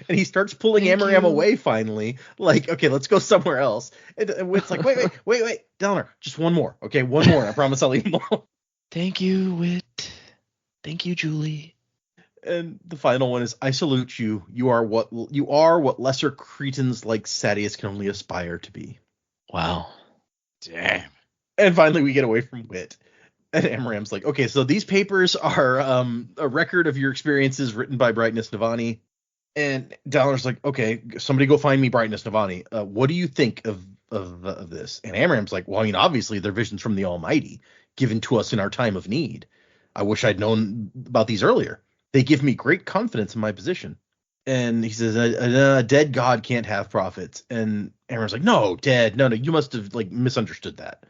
And he starts pulling Amaram away finally. Like, okay, let's go somewhere else. And Wit's like, wait, Dalinar, just one more. Okay, one more. I promise I'll leave him alone. Thank you, Wit. Thank you, Julie. And the final one is, I salute you. You are what lesser Cretans like Sadeas can only aspire to be. Wow. Damn. And finally we get away from Wit. And Amaram's like, okay, so these papers are a record of your experiences written by Brightness Navani. And Dalinar's like, okay, somebody go find me Brightness Navani. What do you think of this? And Amaram's like, well, I mean, obviously they're visions from the Almighty given to us in our time of need. I wish I'd known about these earlier. They give me great confidence in my position. And he says, a dead god can't have prophets. And Amaram's like, no, dead. No, you must have like misunderstood that.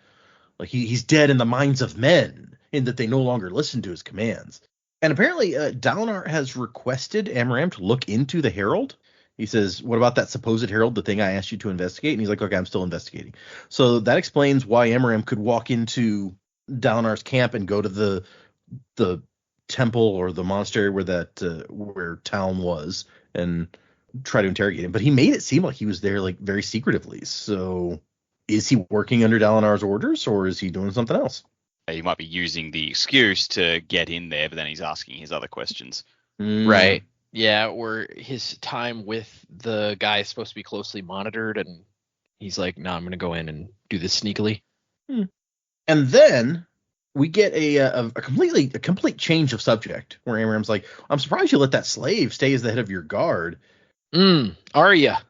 Like he's dead in the minds of men, in that they no longer listen to his commands. And apparently Dalinar has requested Amaram to look into the Herald. He says, what about that supposed Herald, the thing I asked you to investigate? And he's like, okay, I'm still investigating. So that explains why Amaram could walk into Dalinar's camp and go to the temple or the monastery where Talon was and try to interrogate him. But he made it seem like he was there like very secretively. So is he working under Dalinar's orders, or is he doing something else? He might be using the excuse to get in there, but then he's asking his other questions. Right. Yeah, or his time with the guy is supposed to be closely monitored, and he's like, no, I'm going to go in and do this sneakily. And then we get a complete change of subject, where Amaram's like, I'm surprised you let that slave stay as the head of your guard. Arya.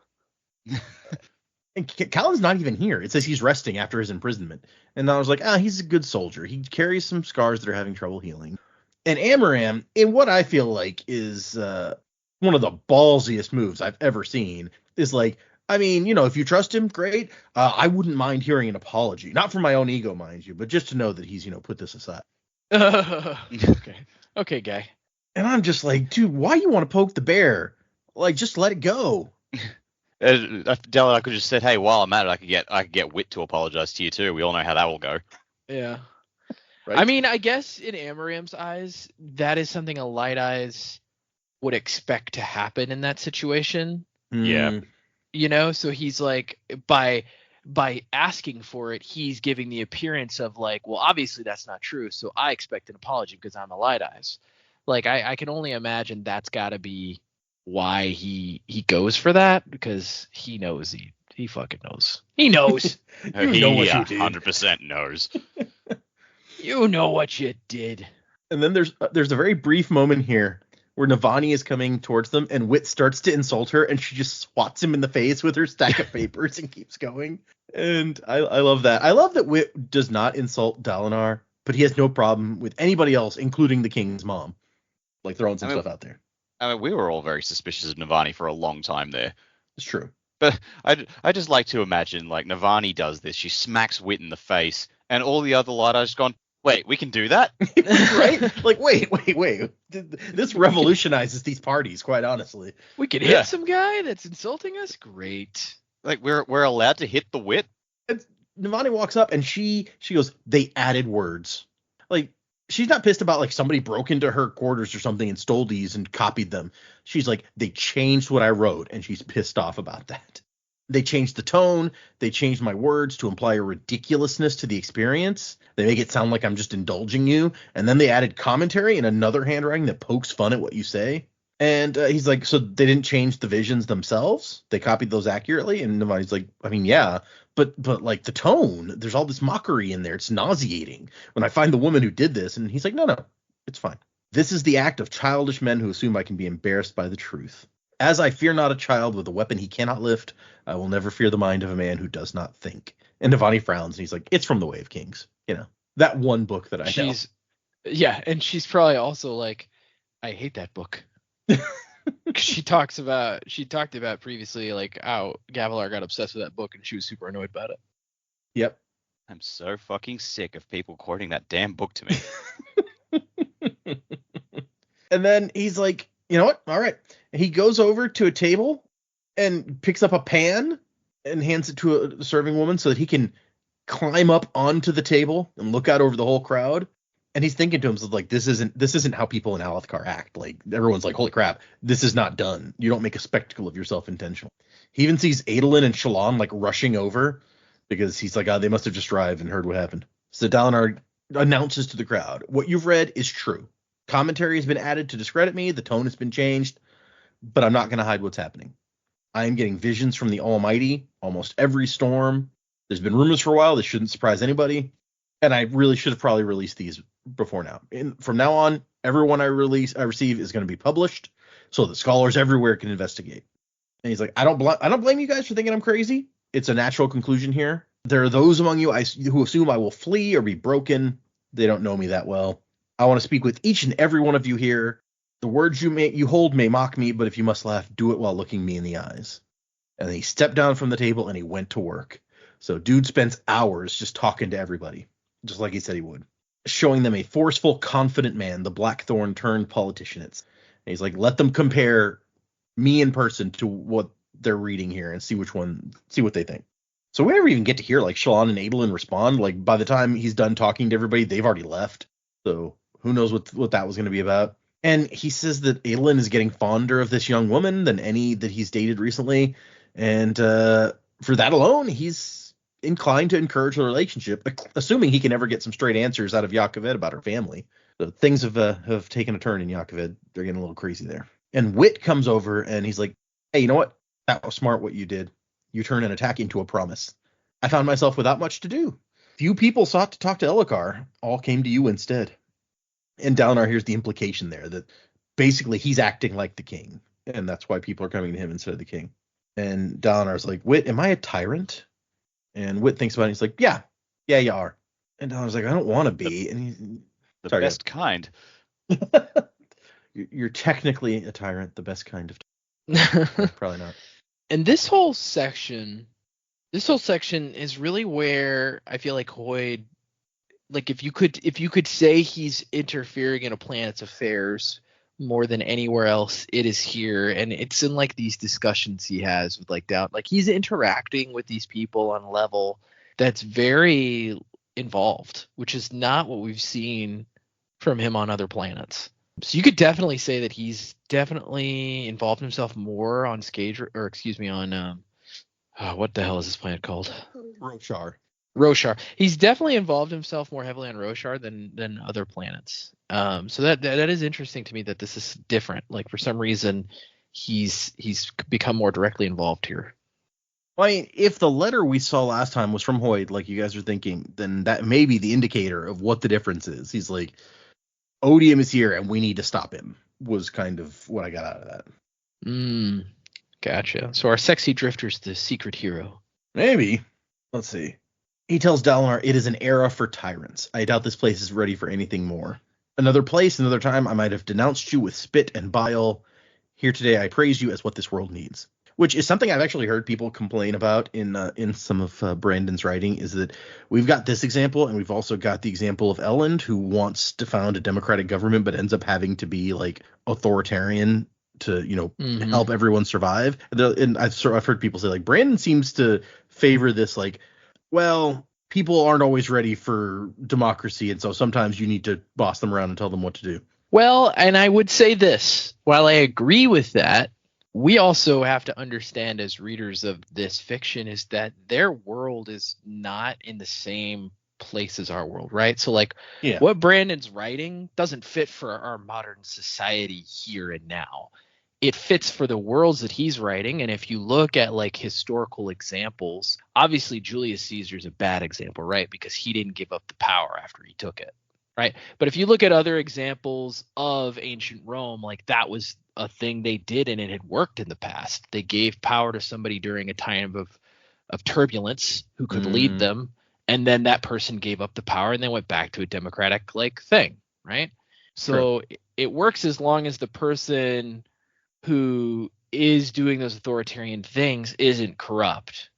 And Kaladin's not even here. It says he's resting after his imprisonment. And I was like, he's a good soldier. He carries some scars that are having trouble healing. And Amaram, in what I feel like is one of the ballsiest moves I've ever seen, is like, I mean, if you trust him, great. I wouldn't mind hearing an apology. Not for my own ego, mind you, but just to know that he's, put this aside. Okay, guy. And I'm just like, dude, why you want to poke the bear? Like, just let it go. Dalinar could just said, hey, while I'm at it, I could get Wit to apologize to you too. We all know how that will go. Yeah. Right? I mean, I guess in Amaram's eyes, that is something a Light Eyes would expect to happen in that situation. Yeah. So he's like, by asking for it, he's giving the appearance of like, well, obviously that's not true, so I expect an apology because I'm a Light Eyes. Like, I can only imagine that's got to be why he goes for that, because he knows he fucking knows. He knows. You know what you did. 100% knows. You know what you did. And then there's a very brief moment here where Navani is coming towards them, and Wit starts to insult her, and she just swats him in the face with her stack of papers and keeps going. And I love that. I love that Wit does not insult Dalinar, but he has no problem with anybody else, including the king's mom, like throwing some stuff out there. I mean, we were all very suspicious of Navani for a long time there. It's true. But I just like to imagine, like, Navani does this. She smacks Wit in the face, and all the other Light Eyes gone, wait, we can do that? Right? Like, wait. This revolutionizes these parties, quite honestly. We could hit some guy that's insulting us? Great. Like, we're allowed to hit the Wit? And Navani walks up, and she goes, they added words. Like, she's not pissed about like somebody broke into her quarters or something and stole these and copied them. She's like, they changed what I wrote, and she's pissed off about that. They changed the tone. They changed my words to imply a ridiculousness to the experience. They make it sound like I'm just indulging you. And then they added commentary in another handwriting that pokes fun at what you say. And he's like, so they didn't change the visions themselves? They copied those accurately? And Navani's like, I mean, yeah. But like the tone, there's all this mockery in there. It's nauseating when I find the woman who did this. And he's like, no, it's fine. This is the act of childish men who assume I can be embarrassed by the truth. As I fear not a child with a weapon he cannot lift, I will never fear the mind of a man who does not think. And Navani frowns and he's like, it's from the Way of Kings. That one book that I know. Yeah, and she's probably also like, I hate that book. She talked about previously like how Gavilar got obsessed with that book and she was super annoyed about it. Yep. I'm so fucking sick of people quoting that damn book to me. And then he's like, you know what? All right. And he goes over to a table and picks up a pan and hands it to a serving woman so that he can climb up onto the table and look out over the whole crowd. And he's thinking to himself, like, this isn't how people in Alethkar act. Like, everyone's like, holy crap, this is not done. You don't make a spectacle of yourself intentionally. He even sees Adolin and Shallan like rushing over because he's like, they must have just arrived and heard what happened. So Dalinar announces to the crowd, what you've read is true. Commentary has been added to discredit me. The tone has been changed, but I'm not going to hide what's happening. I am getting visions from the Almighty almost every storm. There's been rumors for a while. This shouldn't surprise anybody. And I really should have probably released these before now. And from now on, everyone I receive is going to be published so that scholars everywhere can investigate. And he's like, I don't blame you guys for thinking I'm crazy. It's a natural conclusion here. There are those among you who assume I will flee or be broken. They don't know me that well. I want to speak with each and every one of you here. The words you hold may mock me, but if you must laugh, do it while looking me in the eyes. And then he stepped down from the table and he went to work. So dude spends hours just talking to everybody, just like he said he would, showing them a forceful, confident man, the Blackthorn turned politician. And he's like, let them compare me in person to what they're reading here and see what they think. So we never even get to hear like Shallan and Adolin respond. Like by the time he's done talking to everybody, they've already left. So who knows what that was going to be about. And he says that Adolin is getting fonder of this young woman than any that he's dated recently. And for that alone, he's inclined to encourage the relationship, assuming he can ever get some straight answers out of Yaakoved about her family. So things have taken a turn in Yaakoved. They're getting a little crazy there. And Wit comes over and he's like, hey, you know what? That was smart what you did. You turned an attack into a promise. I found myself without much to do. Few people sought to talk to Elhokar. All came to you instead. And Dalinar hears the implication there that basically he's acting like the king. And that's why people are coming to him instead of the king. And Dalinar's like, Wit, am I a tyrant? And Wit thinks about it. And he's like, yeah, you are. And Dalinar's like, I don't want to be. And he's the best kind. You're technically a tyrant, the best kind of probably not. And this whole section is really where I feel like Hoyd, like if you could say he's interfering in a planet's affairs more than anywhere else, it is here. And it's in like these discussions he has with like down, like he's interacting with these people on a level that's very involved, which is not what we've seen from him on other planets. So you could definitely say that he's definitely involved himself more on on what the hell is this planet called? Roshar. He's definitely involved himself more heavily on Roshar than other planets. So that is interesting to me that this is different. Like for some reason he's become more directly involved here. Well, I mean, if the letter we saw last time was from Hoyd, like you guys are thinking, then that may be the indicator of what the difference is. He's like, Odium is here and we need to stop him, was kind of what I got out of that. Gotcha. So our sexy drifter's the secret hero. Maybe. Let's see. He tells Dalinar, it is an era for tyrants. I doubt this place is ready for anything more. Another place, another time, I might have denounced you with spit and bile. Here today, I praise you as what this world needs. Which is something I've actually heard people complain about in some of Brandon's writing, is that we've got this example, and we've also got the example of Elend, who wants to found a democratic government, but ends up having to be like authoritarian to, help everyone survive. And I've heard people say like Brandon seems to favor this, like, well, people aren't always ready for democracy, and so sometimes you need to boss them around and tell them what to do. Well, and I would say this, while I agree with that, we also have to understand as readers of this fiction is that their world is not in the same place as our world, right? So like what Brandon's writing doesn't fit for our modern society here and now. It fits for the worlds that he's writing. And if you look at like historical examples, obviously Julius Caesar is a bad example, right? Because he didn't give up the power after he took it, right? But if you look at other examples of ancient Rome, like that was a thing they did and it had worked in the past. They gave power to somebody during a time of turbulence who could lead them, and then that person gave up the power and they went back to a democratic like thing, right? So it works as long as the person who is doing those authoritarian things isn't corrupt.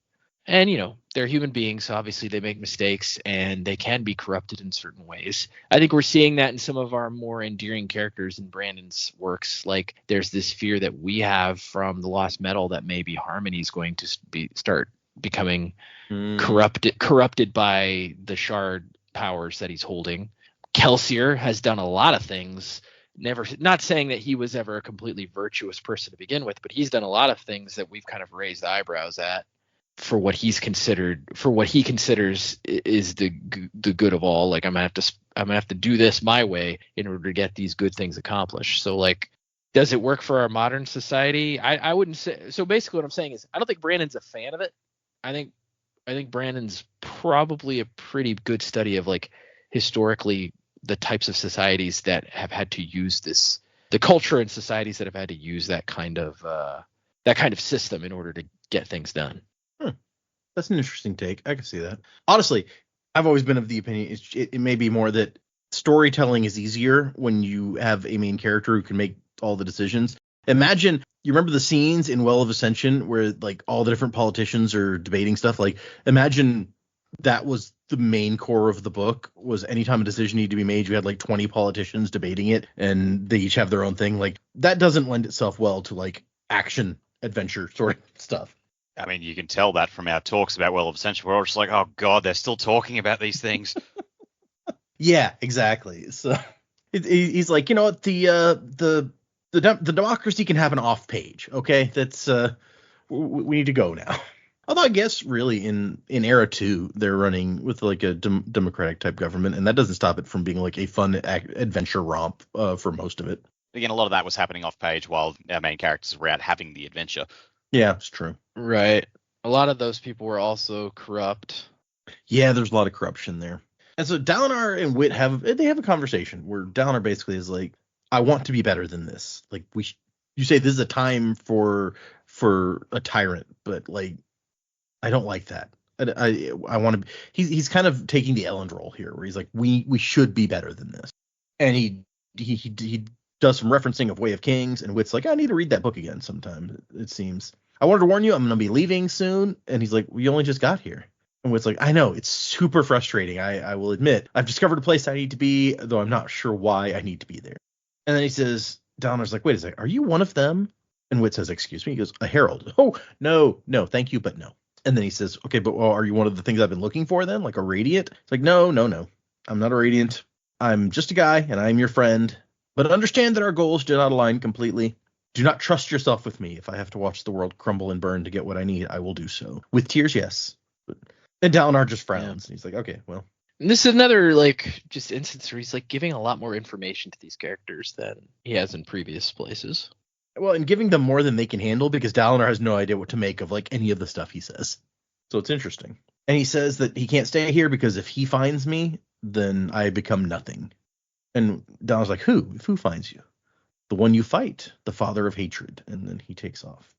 And, they're human beings, so obviously they make mistakes and they can be corrupted in certain ways. I think we're seeing that in some of our more endearing characters in Brandon's works. Like, there's this fear that we have from the Lost Metal that maybe Harmony's going to start becoming corrupted by the shard powers that he's holding. Kelsier has done a lot of things. Not saying that he was ever a completely virtuous person to begin with, but he's done a lot of things that we've kind of raised eyebrows at for what he considers is the good of all. Like, I'm gonna have to do this my way in order to get these good things accomplished. So, like, does it work for our modern society? I wouldn't say. So basically what I'm saying is I don't think Brandon's a fan of it. I think Brandon's probably a pretty good study of, like, historically the types of societies that have had to use this, the culture and societies that have had to use that kind of system in order to get things done. That's an interesting take. I can see that. Honestly, I've always been of the opinion it may be more that storytelling is easier when you have a main character who can make all the decisions. Imagine, you remember the scenes in Well of Ascension where, like, all the different politicians are debating stuff? Like, imagine that was the main core of the book, was anytime a decision needed to be made, you had like 20 politicians debating it and they each have their own thing. Like, that doesn't lend itself well to, like, action adventure sort of stuff. I mean, you can tell that from our talks about Well of Ascension. We're all just like, oh god, they're still talking about these things. Yeah, exactly. So he's like, you know what, the democracy can have an off page. Okay, that's we need to go now. Although I guess really in Era 2 they're running with like a democratic type government, and that doesn't stop it from being like a fun adventure romp for most of it. Again, a lot of that was happening off page while our main characters were out having the adventure. Yeah, it's true. Right. A lot of those people were also corrupt. Yeah, there's a lot of corruption there. And so Dalinar and Wit have a conversation where Dalinar basically is like, I want to be better than this. Like, you say this is a time for a tyrant, but, like, I don't like that. I want to. He's kind of taking the Elrond role here, where he's like, we should be better than this. And he does some referencing of Way of Kings, and Wit's like, I need to read that book again sometime, it seems. I wanted to warn you, I'm going to be leaving soon. And he's like, we only just got here. And Wit's like, I know, it's super frustrating. I will admit, I've discovered a place I need to be, though I'm not sure why I need to be there. And then he says, Dalinar's like, wait a second, are you one of them? And Wit says, excuse me. He goes, a herald. Oh, no, thank you, but no. And then he says, okay, but are you one of the things I've been looking for then? Like a radiant? It's like, no. I'm not a radiant. I'm just a guy, and I'm your friend. But understand that our goals do not align completely. Do not trust yourself with me. If I have to watch the world crumble and burn to get what I need, I will do so. With tears, yes. And Dalinar just frowns. And he's like, okay, well. And this is another, like, just instance where he's, like, giving a lot more information to these characters than he has in previous places. Well, and giving them more than they can handle, because Dalinar has no idea what to make of, like, any of the stuff he says. So it's interesting. And he says that he can't stay here because if he finds me, then I become nothing. And Dalinar's like, who? Who finds you? The one you fight, the father of hatred. And then he takes off.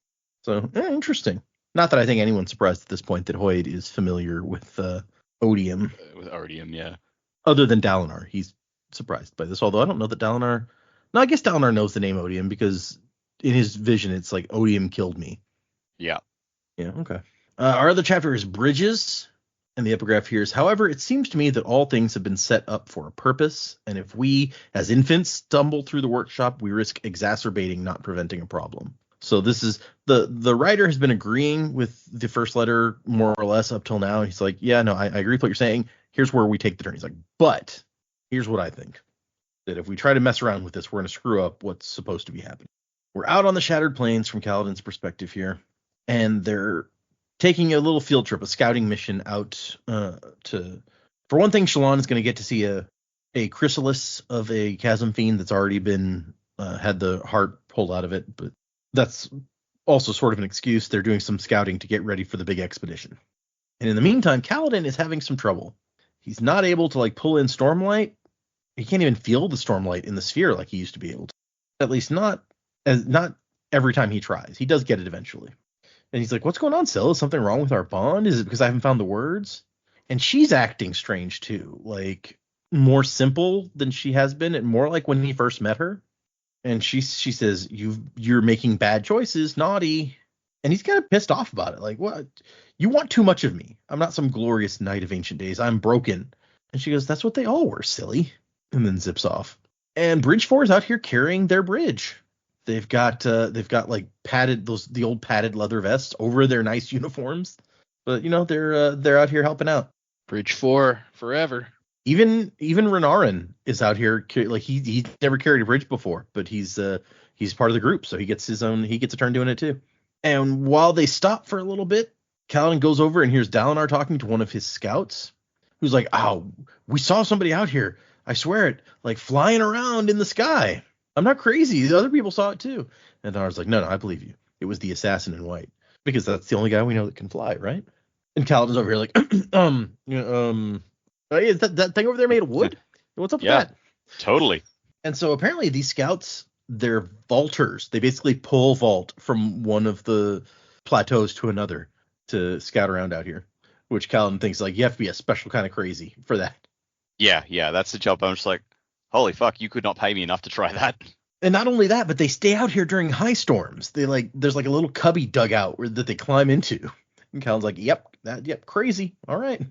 So, interesting. Not that I think anyone's surprised at this point that Hoid is familiar with Odium. With Odium, yeah. Other than Dalinar. He's surprised by this. Although I don't know that Dalinar... No, I guess Dalinar knows the name Odium because in his vision, it's like, Odium killed me. Yeah. Yeah, okay. Our other chapter is Bridges. And the epigraph here is, however, it seems to me that all things have been set up for a purpose, and if we, as infants, stumble through the workshop, we risk exacerbating, not preventing a problem. So this is, the writer has been agreeing with the first letter, more or less, up till now. He's like, yeah, no, I agree with what you're saying. Here's where we take the turn. He's like, but here's what I think. That if we try to mess around with this, we're going to screw up what's supposed to be happening. We're out on the Shattered Plains from Kaladin's perspective here, and they're taking a little field trip, a scouting mission out to, for one thing, Shallan is going to get to see a chrysalis of a chasm fiend that's already been had the heart pulled out of it, but that's also sort of an excuse. They're doing some scouting to get ready for the big expedition. And in the meantime, Kaladin is having some trouble. He's not able to, like, pull in Stormlight. He can't even feel the Stormlight in the sphere like he used to be able to. At least not every time he tries. He does get it eventually. And he's like, what's going on, Syl? Is something wrong with our bond? Is it because I haven't found the words? And she's acting strange too, like more simple than she has been, and more like when he first met her. And she says, you're making bad choices, naughty. And he's kind of pissed off about it. Like, what? You want too much of me. I'm not some glorious knight of ancient days. I'm broken. And she goes, that's what they all were, silly. And then zips off. And Bridge 4 is out here carrying their bridge. They've got like the old padded leather vests over their nice uniforms. But they're out here helping out. Bridge 4 forever. Even Renarin is out here, like he never carried a bridge before, but he's part of the group, so he gets a turn doing it too. And while they stop for a little bit, Kaladin goes over and hears Dalinar talking to one of his scouts, who's like, "Oh, we saw somebody out here. I swear it, like flying around in the sky. I'm not crazy. The other people saw it too." And Dalinar's like, "No, I believe you. It was the assassin in white, because that's the only guy we know that can fly, right?" And Kaladin's over here like, is that thing over there made of wood? What's up with that? Totally. And so apparently these scouts, they're vaulters. They basically pole vault from one of the plateaus to another to scout around out here, which Kaladin thinks like you have to be a special kind of crazy for that. Yeah, that's the job. I'm just like, holy fuck, you could not pay me enough to try that. And not only that, but they stay out here during high storms. There's like a little cubby dugout that they climb into. And Kaladin's like, yep, crazy. All right.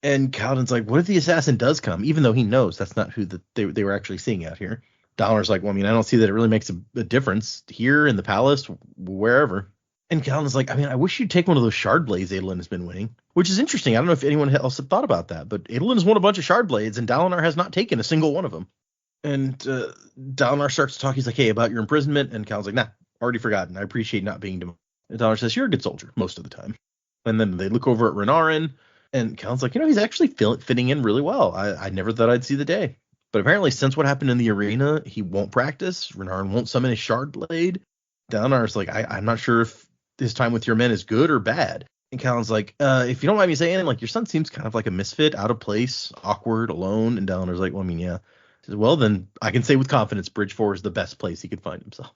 And Kaladin's like, what if the assassin does come, even though he knows that's not who they were actually seeing out here? Dalinar's like, well, I mean, I don't see that it really makes a difference here in the palace, wherever. And Kaladin's like, I mean, I wish you'd take one of those shard blades Adolin has been winning, which is interesting. I don't know if anyone else had thought about that, but Adolin has won a bunch of shard blades, and Dalinar has not taken a single one of them. And Dalinar starts to talk. He's like, hey, about your imprisonment. And Kaladin's like, nah, already forgotten. I appreciate not being demoted. And Dalinar says, you're a good soldier most of the time. And then they look over at Renarin. And Kaladin's like, he's actually fitting in really well. I never thought I'd see the day. But apparently, since what happened in the arena, he won't practice. Renarin won't summon his shard blade. Dalinar's like, I'm not sure if his time with your men is good or bad. And Kaladin's like, if you don't mind me saying, like, your son seems kind of like a misfit, out of place, awkward, alone. And Dalinar's like, well, I mean, yeah. He says, well, then I can say with confidence Bridge 4 is the best place he could find himself.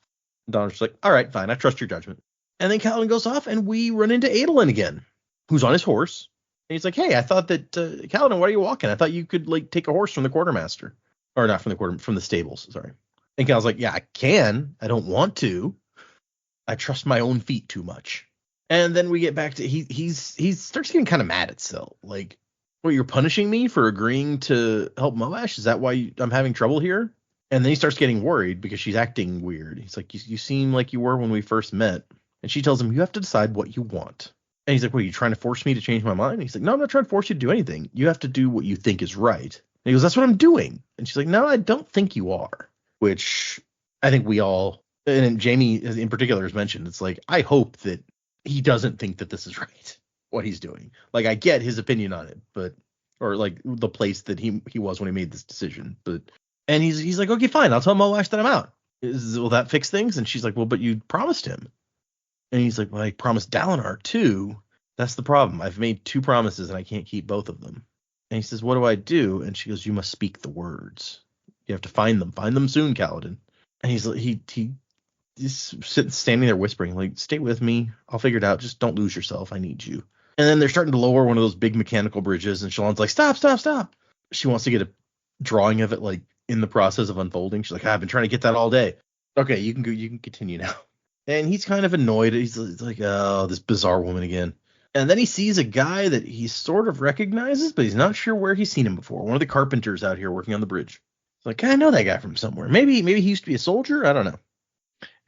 And Dalinar's like, all right, fine. I trust your judgment. And then Kaladin goes off, and we run into Adolin again, who's on his horse. And he's like, hey, I thought that, Kaladin, why are you walking? I thought you could, like, take a horse from the quartermaster. Or not from the stables, sorry. And Kaladin's like, yeah, I can. I don't want to. I trust my own feet too much. And then we get back to, he starts getting kind of mad at Syl. Like, well, you're punishing me for agreeing to help Moash? Is that why I'm having trouble here? And then he starts getting worried because she's acting weird. He's like, you seem like you were when we first met. And she tells him, you have to decide what you want. And he's like, what, are you trying to force me to change my mind? And he's like, no, I'm not trying to force you to do anything. You have to do what you think is right. And he goes, that's what I'm doing. And she's like, no, I don't think you are. Which I think we all, and Jamie in particular has mentioned, it's like, I hope that he doesn't think that this is right, what he's doing. Like, I get his opinion on it, but, or like the place that he was when he made this decision. But, and he's like, okay, fine, I'll tell Moash that I'm out. Will that fix things? And she's like, well, but you promised him. And he's like, well, I promised Dalinar too. That's the problem. I've made 2 promises and I can't keep both of them. And he says, what do I do? And she goes, you must speak the words. You have to find them. Find them soon, Kaladin. And he's standing there whispering, like, stay with me. I'll figure it out. Just don't lose yourself. I need you. And then they're starting to lower one of those big mechanical bridges. And Shallan's like, stop. She wants to get a drawing of it, like, in the process of unfolding. She's like, I've been trying to get that all day. Okay, you can go. You can continue now. And he's kind of annoyed. He's like, oh, this bizarre woman again. And then he sees a guy that he sort of recognizes, but he's not sure where he's seen him before. One of the carpenters out here working on the bridge. It's like, I know that guy from somewhere. Maybe he used to be a soldier. I don't know.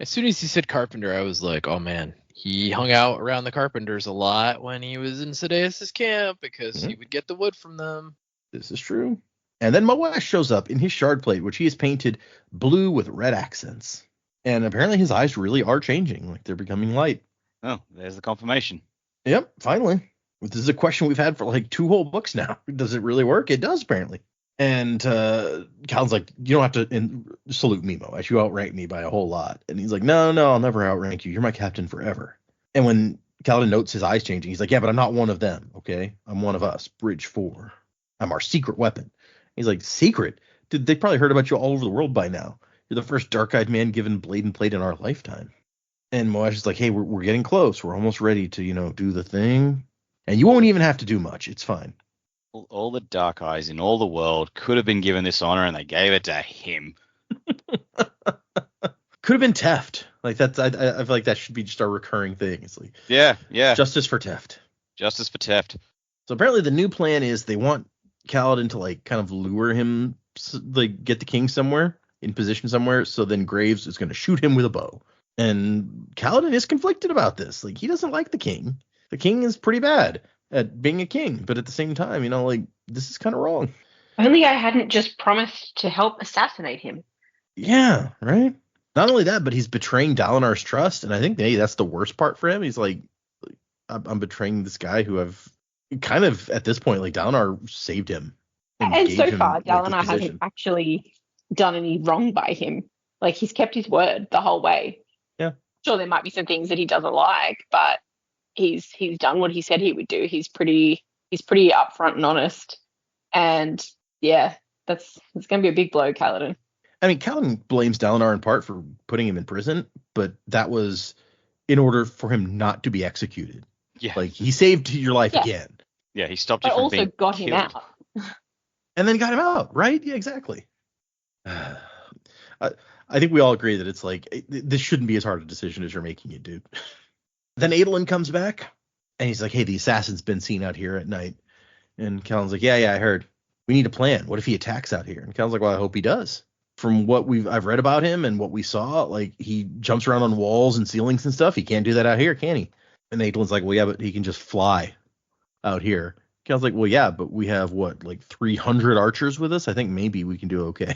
As soon as he said carpenter, I was like, oh man, he hung out around the carpenters a lot when he was in Sidaeus' camp because he would get the wood from them. This is true. And then Moash shows up in his shard plate, which he has painted blue with red accents. And apparently his eyes really are changing, like they're becoming light. Oh, there's the confirmation. Yep, finally. This is a question we've had for like 2 whole books now. Does it really work? It does, apparently. And Cal's like, you don't have to salute me, Moash. You outrank me by a whole lot. And he's like, no, I'll never outrank you. You're my captain forever. And when Kaladin notes his eyes changing, he's like, yeah, but I'm not one of them, okay? I'm one of us, Bridge 4. I'm our secret weapon. He's like, secret? Dude, they probably heard about you all over the world by now. You're the first dark-eyed man given blade and plate in our lifetime. And Moash is like, hey, we're getting close. We're almost ready to, do the thing. And you won't even have to do much. It's fine. All the dark eyes in all the world could have been given this honor, and they gave it to him. Could have been Teft. Like that's I feel like that should be just our recurring thing. It's like Yeah. justice for Teft. Justice for Teft. So apparently the new plan is they want Kaladin to like kind of lure him, like get the king somewhere in position somewhere. So then Graves is going to shoot him with a bow. And Kaladin is conflicted about this. Like he doesn't like the king. The king is pretty bad at being a king, but at the same time, like this is kind of wrong. Only I hadn't just promised to help assassinate him. Yeah, right. Not only that, but he's betraying Dalinar's trust, and I think that's the worst part for him. He's like, I'm betraying this guy who I've kind of at this point, like Dalinar saved him. And gave so him, far, like, Dalinar this position. hasn't actually done any wrong by him. Like he's kept his word the whole way. Yeah. Sure, there might be some things that he doesn't like, but he's done what he said he would do. He's pretty upfront and honest. And yeah, it's going to be a big blow, Kaladin. I mean, Kaladin blames Dalinar in part for putting him in prison, but that was in order for him not to be executed. Yeah. Like he saved your life again. Yeah, he stopped you But from also being got killed. him out. And then got him out, right? Yeah, exactly. I think we all agree that it's like this shouldn't be as hard a decision as you're making it, dude. Then Adolin comes back and he's like, hey, the assassin's been seen out here at night. And Kaladin's like, yeah, I heard. We need a plan. What if he attacks out here? And Kaladin's like, well, I hope he does. From what I've read about him and what we saw, like he jumps around on walls and ceilings and stuff. He can't do that out here, can he? And Adolin's like, well, yeah, but he can just fly out here. Kaladin's like, well, yeah, but we have like 300 archers with us. I think maybe we can do okay.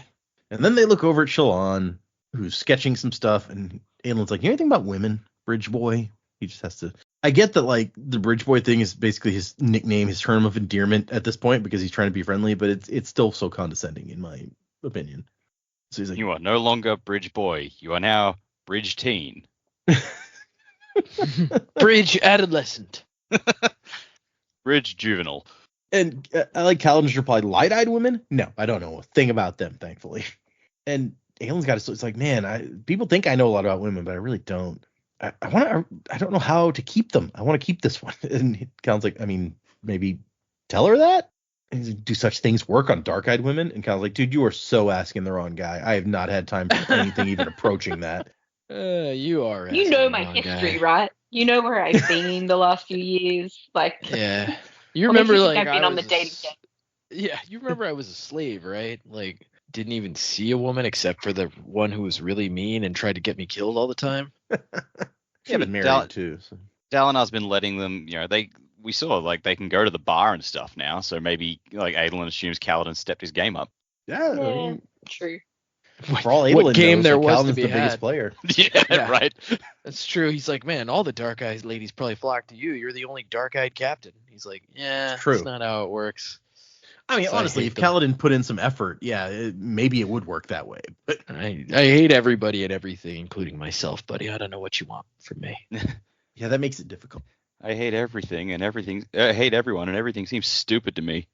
And then they look over at Shallan, who's sketching some stuff, and Aelin's like, you know anything about women, Bridge Boy? He just has to. I get that like the Bridge Boy thing is basically his nickname, his term of endearment at this point because he's trying to be friendly, but it's still so condescending in my opinion. So he's like, You are no longer Bridge Boy. You are now Bridge Teen. Bridge adolescent. Bridge Juvenile. and I like Kaladin's reply, light-eyed women? No, I don't know a thing about them, thankfully. And Aelin's got it's like, man, people think I know a lot about women, but I really don't. I don't know how to keep them. I want to keep this one. And Kaladin's like, I mean, maybe tell her that? And he's like, do such things work on dark-eyed women? And Kaladin's like, dude, you are so asking the wrong guy. I have not had time for anything even approaching that. You are. You know my history, right? You know where I've been the last few years. Like, yeah. You remember, like, I've been on the dating game. Yeah, you remember I was a slave, right? Like, didn't even see a woman except for the one who was really mean and tried to get me killed all the time. Yeah, but married too. So. Dalinar's been letting them, we saw like they can go to the bar and stuff now, so maybe like Adolin assumes Kaladin stepped his game up. Yeah, I Yeah, mean, true. for all Adolin what game knows, there like, was Kaladin's to be the had. biggest player. Yeah, right. That's true. He's like, man, all the dark-eyed ladies probably flock to you. You're the only dark-eyed captain. He's like, yeah, True. that's not how it works. I mean, So I honestly, hate if them. Kaladin put in some effort, maybe it would work that way. But I hate everybody and everything, including myself, buddy. I don't know what you want from me. yeah, that makes it difficult. I hate everything and everything. I hate everyone and everything seems stupid to me.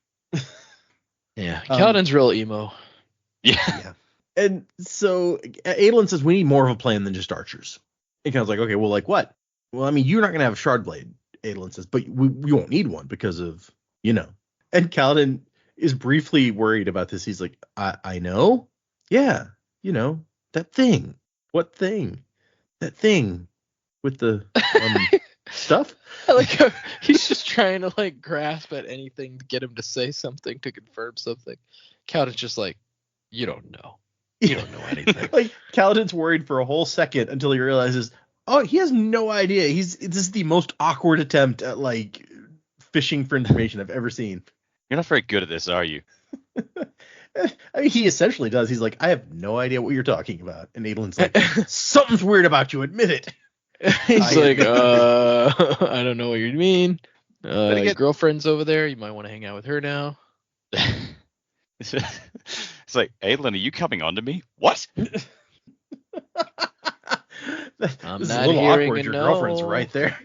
Yeah, Kaladin's real emo. Yeah. And so Adolin says we need more of a plan than just archers. And Kaladin's like, okay, well, like what? Well, I mean, you're not going to have a shard blade, Adolin says, but we won't need one because of, And Kaladin is briefly worried about this. He's like, I know. Yeah, that thing. What thing? That thing with the stuff? I like how he's just trying to like grasp at anything to get him to say something to confirm something. Kaladin's just like, you don't know. You don't know anything. Like Kaladin's worried for a whole second until he realizes, oh, he has no idea. This is the most awkward attempt at like fishing for information I've ever seen. You're not very good at this, are you? I mean, he essentially does. He's like, I have no idea what you're talking about. And Adolin's like, something's weird about you. Admit it. He's like, I don't know what you mean. Your again- girlfriend's over there. You might want to hang out with her now. It's like, Adolin, are you coming on to me? What? This I'm is not a little hearing awkward. a Your no. girlfriend's right there.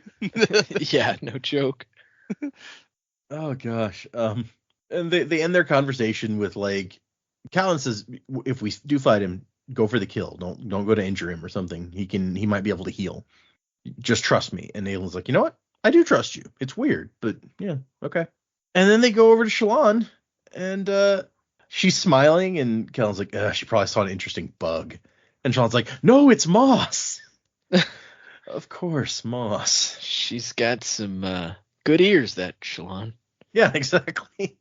Yeah, no joke. Oh gosh. And they end their conversation with like, Kaladin says, if we do fight him, go for the kill. Don't go to injure him or something. He might be able to heal. Just trust me. And Aelin's like, you know what? I do trust you. It's weird, but yeah, okay. And then they go over to Shallan, and she's smiling, and Catelyn's like, she probably saw an interesting bug. And Shallan's like, no, it's moss. Of course, moss. She's got some good ears, that Shallan. Yeah, exactly.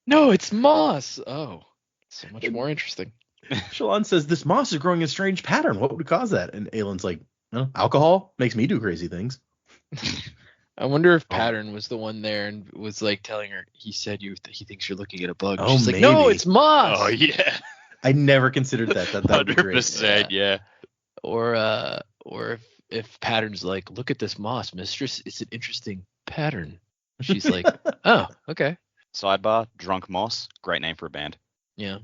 No, it's moss. Oh, so much more interesting. Shallan says, this moss is growing in a strange pattern. What would cause that? And Aelin's like, alcohol makes me do crazy things. I wonder if Pattern was the one there and was like telling her, he said he thinks you're looking at a bug. Oh, She's maybe. like, no, it's moss. Oh yeah, I never considered that. That would be great. 100%. Yeah. Or if Pattern's like, look at this moss, mistress. It's an interesting pattern. She's like, oh, okay. Sidebar: Drunk Moss, great name for a band. Yeah.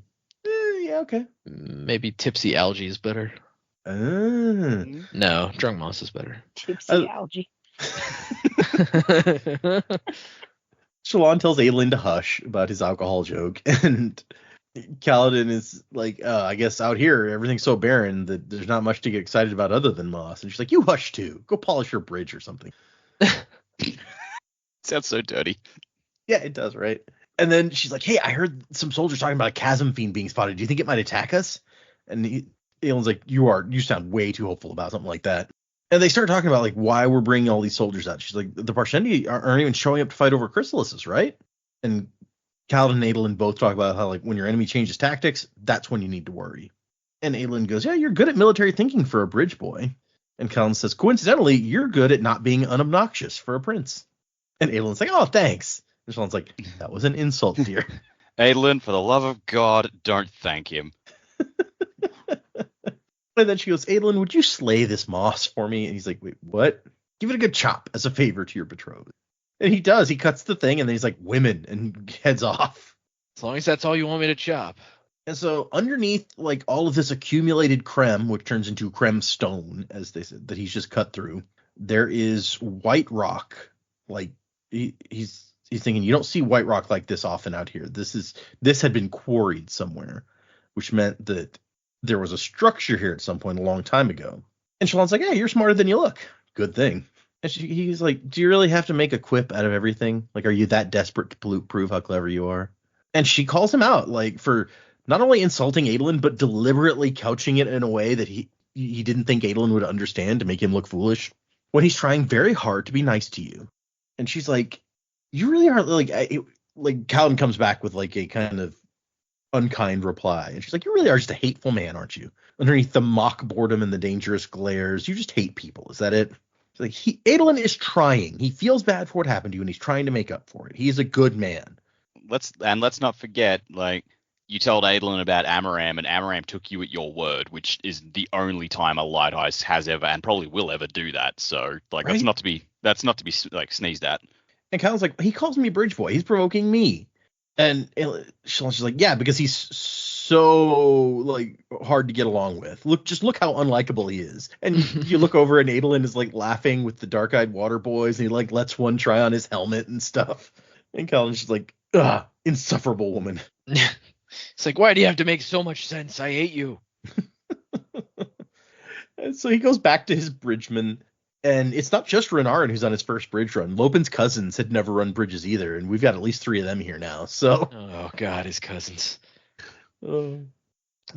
Yeah, okay. Maybe Tipsy Algae is better. Uh, No, Drunk Moss is better. Tipsy algae. Shallan tells Aelin to hush about his alcohol joke, and Kaladin is like, I guess out here everything's so barren that there's not much to get excited about other than moss. And she's like, you hush too. Go polish your bridge or something. Sounds so dirty. Yeah, it does, right? And then she's like, hey, I heard some soldiers talking about a chasm fiend being spotted. Do you think it might attack us? And Aelin's like, you sound way too hopeful about something like that. And they start talking about like why we're bringing all these soldiers out. She's like, the Parshendi aren't even showing up to fight over Chrysalises, right? And Kaladin and Aelin both talk about how like when your enemy changes tactics, that's when you need to worry. And Aelin goes, yeah, you're good at military thinking for a bridge boy. And Kaladin says, coincidentally, you're good at not being unobnoxious for a prince. And Aelin's like, oh, thanks. And Shallan's like, that was an insult, dear. Aelin, for the love of God, don't thank him. And then she goes, Aelin, would you slay this moss for me? And he's like, wait, what? Give it a good chop as a favor to your betrothed. And he does. He cuts the thing, and then he's like, women, and heads off. As long as that's all you want me to chop. And so underneath, like, all of this accumulated creme, which turns into creme stone, as they said, that he's just cut through, there is white rock. Like, he's thinking, you don't see white rock like this often out here. This had been quarried somewhere, which meant that there was a structure here at some point a long time ago. And Shallan's like, hey, you're smarter than you look. Good thing. And he's like, do you really have to make a quip out of everything? Like, are you that desperate to prove how clever you are? And she calls him out, like, for not only insulting Aelin, but deliberately couching it in a way that he didn't think Aelin would understand to make him look foolish when he's trying very hard to be nice to you. And she's like, you really aren't like Kaladin comes back with like a kind of unkind reply. And she's like, you really are just a hateful man, aren't you? Underneath the mock boredom and the dangerous glares, you just hate people. Is that it? She's like, Aelin is trying. He feels bad for what happened to you, and he's trying to make up for it. He is a good man. Let's not forget, like, you told Aelin about Amaram, and Amaram took you at your word, which is the only time a Light Eyes has ever and probably will ever do that. So, like, right? that's not to be like sneezed at. And Kaladin's like, he calls me Bridge Boy. He's provoking me. And she's like, yeah, because he's so like hard to get along with. Look how unlikable he is. And you look over and Aelin is like laughing with the dark-eyed water boys, and he like lets one try on his helmet and stuff. And Kaladin's just like, insufferable woman. It's like, why do you have to make so much sense? I hate you. And so he goes back to his bridgeman. And it's not just Renarin who's on his first bridge run. Lopin's cousins had never run bridges either, and we've got at least 3 of them here now. So, oh God, his cousins. But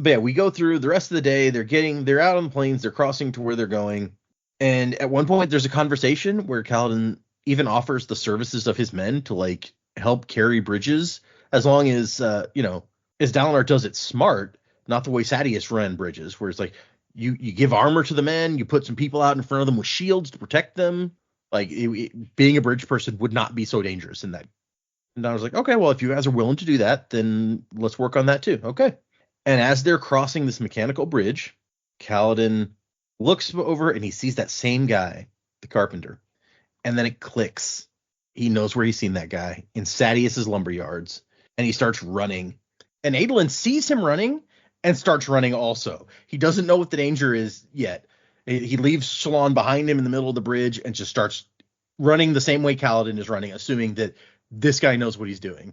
yeah, we go through the rest of the day. They're out on the plains. They're crossing to where they're going. And at one point, there's a conversation where Kaladin even offers the services of his men to like help carry bridges, as long as as Dalinar does it smart, not the way Sadeas ran bridges, where it's like, You give armor to the men, you put some people out in front of them with shields to protect them. Like, being a bridge person would not be so dangerous in that. And I was like, okay, well, if you guys are willing to do that, then let's work on that too. Okay. And as they're crossing this mechanical bridge, Kaladin looks over and he sees that same guy, the carpenter. And then it clicks. He knows where he's seen that guy in Sadeas' lumberyards. And he starts running. And Aelin sees him running and starts running also. He doesn't know what the danger is yet. He leaves Shallan behind him in the middle of the bridge and just starts running the same way Kaladin is running, assuming that this guy knows what he's doing.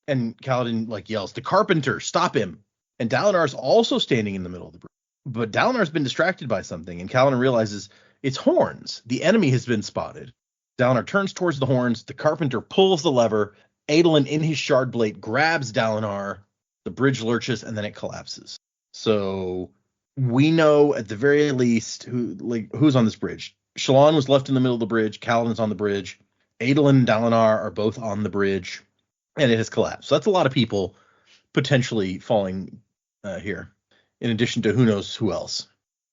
And Kaladin like yells, "The carpenter, stop him!" And Dalinar's also standing in the middle of the bridge. But Dalinar's been distracted by something, and Kaladin realizes it's horns. The enemy has been spotted. Dalinar turns towards the horns. The carpenter pulls the lever. Adolin, in his shard blade, grabs Dalinar. The bridge lurches, and then it collapses. So we know at the very least who's on this bridge. Shallan was left in the middle of the bridge. Kaladin's on the bridge. Adolin and Dalinar are both on the bridge, and it has collapsed. So that's a lot of people potentially falling here, in addition to who knows who else.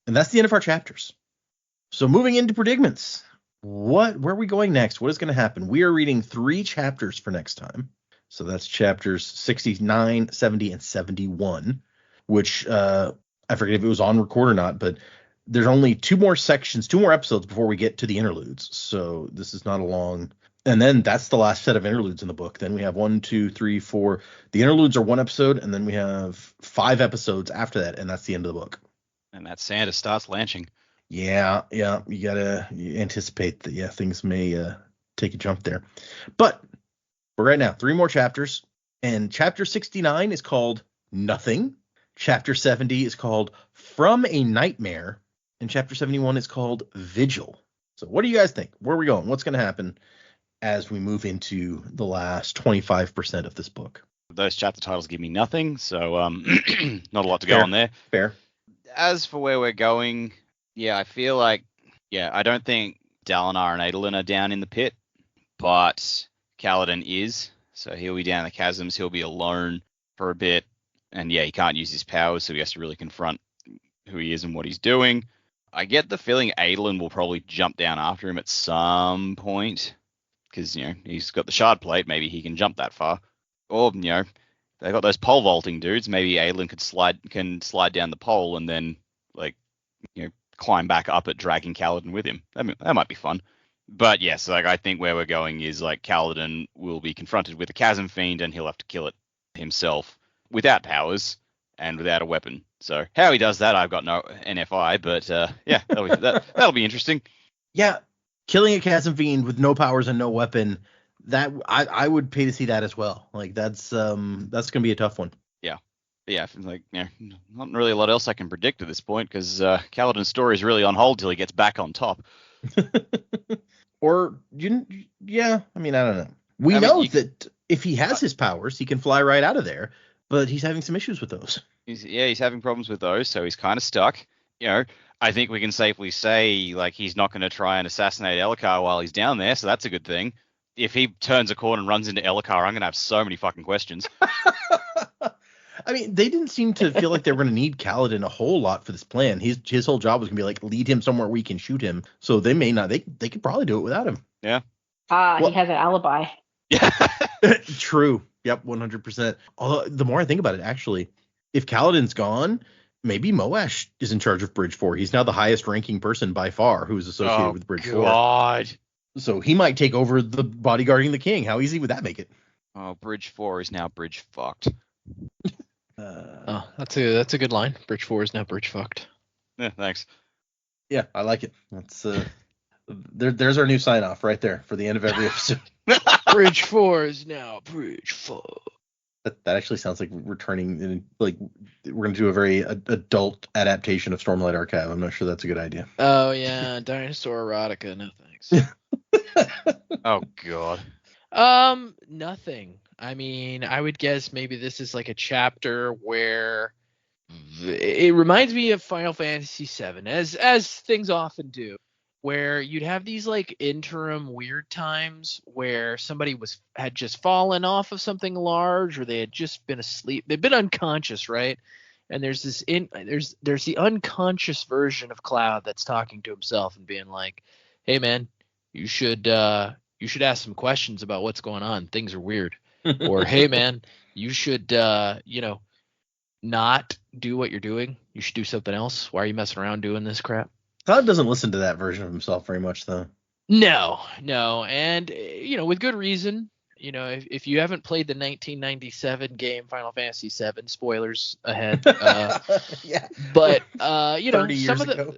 And that's the end of our chapters. So moving into predicaments. Where are we going next? What is going to happen? We are reading 3 chapters for next time. So that's chapters 69, 70, and 71, which I forget if it was on record or not, but there's only 2 more sections, 2 more episodes before we get to the interludes. So this is not a long. And then that's the last set of interludes in the book. Then we have 1, 2, 3, 4. The interludes are 1 episode, and then we have 5 episodes after that, and that's the end of the book. And that Santa starts lanching. Yeah. You gotta anticipate that. Things may take a jump there. But for right now, 3 more chapters, and chapter 69 is called Nothing. Chapter 70 is called From a Nightmare, and chapter 71 is called Vigil. So what do you guys think? Where are we going? What's going to happen as we move into the last 25% of this book? Those chapter titles give me nothing, so not a lot to go on there. Fair. As for where we're going, I feel like, I don't think Dalinar and Adolin are down in the pit, but Kaladin is, so he'll be down in the chasms. He'll be alone for a bit, and he can't use his powers, so he has to really confront who he is and what he's doing. I get the feeling Adolin will probably jump down after him at some point, because he's got the shard plate. Maybe he can jump that far, or they've got those pole vaulting dudes. Maybe Adolin can slide down the pole and then climb back up it, dragging Kaladin with him. That might be fun. But yes, I think where we're going is Kaladin will be confronted with a chasm fiend, and he'll have to kill it himself without powers and without a weapon. So how he does that, I've got no NFI, but that'll be interesting. Yeah, killing a chasm fiend with no powers and no weapon, that I would pay to see that as well. That's gonna be a tough one. Not really a lot else I can predict at this point, because Kaladin's story is really on hold till he gets back on top. Or I don't know. We know that if he has his powers, he can fly right out of there, but he's having some issues with those. He's having problems with those, so he's kind of stuck. I think we can safely say he's not going to try and assassinate Elhokar while he's down there, so that's a good thing. If he turns a corner and runs into Elhokar, I'm going to have so many fucking questions. I mean, they didn't seem to feel like they were going to need Kaladin a whole lot for this plan. His whole job was going to be lead him somewhere we can shoot him. So they may not. They could probably do it without him. Yeah. He has an alibi. Yeah. True. Yep. 100%. Although the more I think about it, actually, if Kaladin's gone, maybe Moash is in charge of Bridge 4. He's now the highest ranking person by far who's associated with Bridge 4. God. So he might take over the bodyguarding the king. How easy would that make it? Oh, Bridge 4 is now Bridge fucked. That's a good line. Bridge 4 is now bridge fucked. Yeah, thanks. Yeah, I like it. That's there's our new sign off right there for the end of every episode. Bridge 4 is now bridge fucked. That actually sounds like we're turning in, we're going to do a very adult adaptation of Stormlight Archive. I'm not sure that's a good idea. Oh yeah, dinosaur erotica. No thanks. Oh god. Nothing. I mean, I would guess maybe this is a chapter where it reminds me of Final Fantasy VII, as things often do, where you'd have these interim weird times where somebody had just fallen off of something large, or they had just been asleep. They've been unconscious, right? And there's there's the unconscious version of Cloud that's talking to himself and being like, "Hey man, you should ask some questions about what's going on. Things are weird." Or, "Hey man, you should not do what you're doing. You should do something else. Why are you messing around doing this crap?" Cloud doesn't listen to that version of himself very much, though. No, and with good reason. If you haven't played the 1997 game Final Fantasy VII, spoilers ahead. Yeah. But 30 years ago.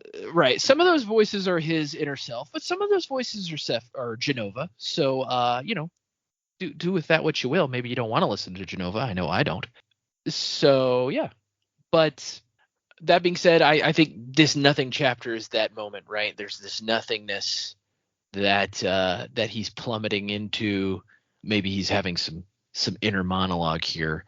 Some of those voices are his inner self, but some of those voices are Genova. So do with that what you will. Maybe you don't want to listen to Genova. I know I don't. So yeah, but that being said, I think this nothing chapter is that moment, right? There's this nothingness that he's plummeting into. Maybe he's having some inner monologue here.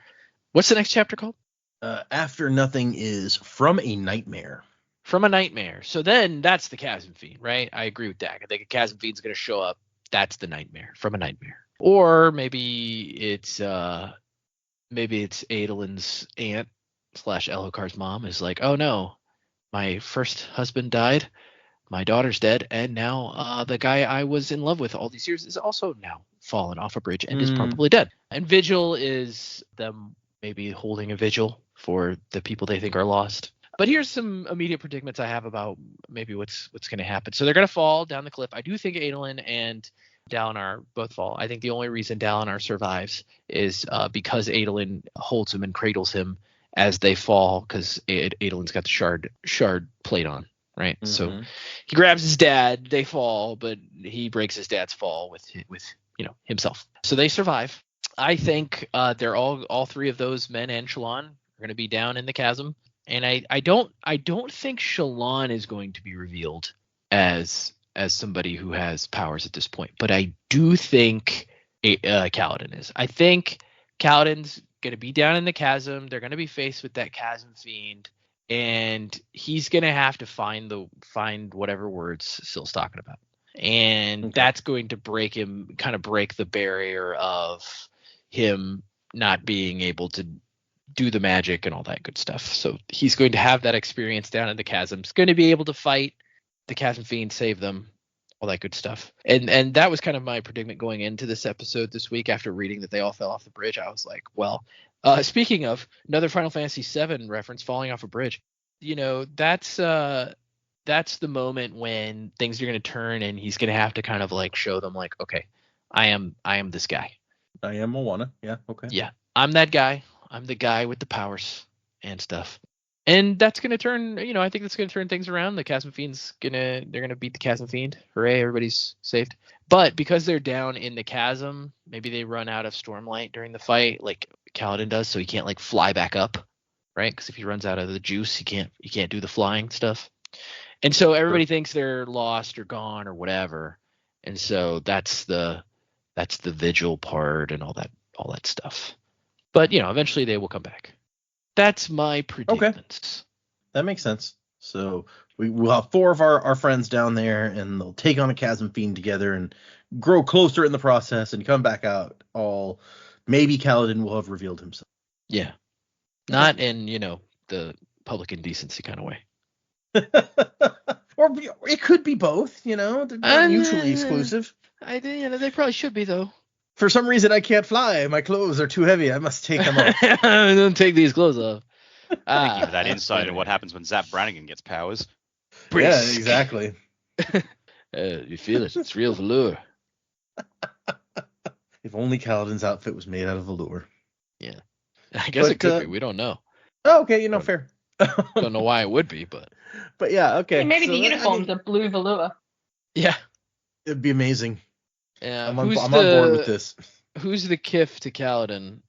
What's the next chapter called? After Nothing is From a Nightmare. From a Nightmare. So then that's the chasm fiend, right? I agree with that. I think a chasm fiend's going to show up. That's the nightmare. From a Nightmare. Or maybe it's Adolin's aunt / Elhokar's mom is like, oh no, my first husband died, my daughter's dead, and now the guy I was in love with all these years is also now fallen off a bridge and is probably dead. And Vigil is them maybe holding a vigil for the people they think are lost. But here's some immediate predicaments I have about maybe what's going to happen. So they're going to fall down the cliff. I do think Adolin and Dalinar both fall. I think the only reason Dalinar survives is because Adolin holds him and cradles him as they fall, because Adolin's got the shard plate on, right? Mm-hmm. So he grabs his dad, they fall, but he breaks his dad's fall with himself. So they survive. I think they're all three of those men and Shallan are going to be down in the chasm. And I don't think Shallan is going to be revealed as somebody who has powers at this point, but I do think Kaladin is. I think Kaladin's going to be down in the chasm. They're going to be faced with that chasm fiend, and he's going to have to find whatever words Syl's talking about, and that's going to break the barrier of him not being able to do the magic and all that good stuff. So he's going to have that experience down in the chasm. He's going to be able to fight the chasm fiend, save them, all that good stuff. And that was kind of my predicament going into this episode this week after reading that they all fell off the bridge. I was like, well, speaking of another Final Fantasy VII reference, falling off a bridge, that's the moment when things are going to turn and he's going to have to kind of like show them like, okay, I am this guy. I am Moana. Yeah. Okay. Yeah. I'm that guy. I'm the guy with the powers and stuff. And that's going to turn, I think that's going to turn things around. The Chasm Fiend's they're going to beat the Chasm Fiend. Hooray, everybody's saved. But because they're down in the chasm, maybe they run out of Stormlight during the fight like Kaladin does, so he can't like fly back up, right? Because if he runs out of the juice, he can't do the flying stuff. And so everybody thinks they're lost or gone or whatever. And so that's the vigil part and all that stuff. But, eventually they will come back. That's my predictions. Okay. That makes sense. So we'll have four of our friends down there, and they'll take on a chasm fiend together and grow closer in the process and come back out all. Maybe Kaladin will have revealed himself. Yeah. Not in, the public indecency kind of way. Or it could be both, they're not mutually exclusive. They probably should be, though. For some reason, I can't fly. My clothes are too heavy. I must take them off. Don't take these clothes off. Thank you for that insight into what happens when Zap Brannigan gets powers. Yeah, exactly. You feel it. It's real velour. If only Kaladin's outfit was made out of velour. Yeah. I guess it could be. We don't know. Oh, okay, fair. Don't know why it would be, but yeah, okay. Yeah, maybe the uniforms are blue velour. Yeah. It'd be amazing. Yeah, I'm on board with this. Who's the Kif to Kaladin?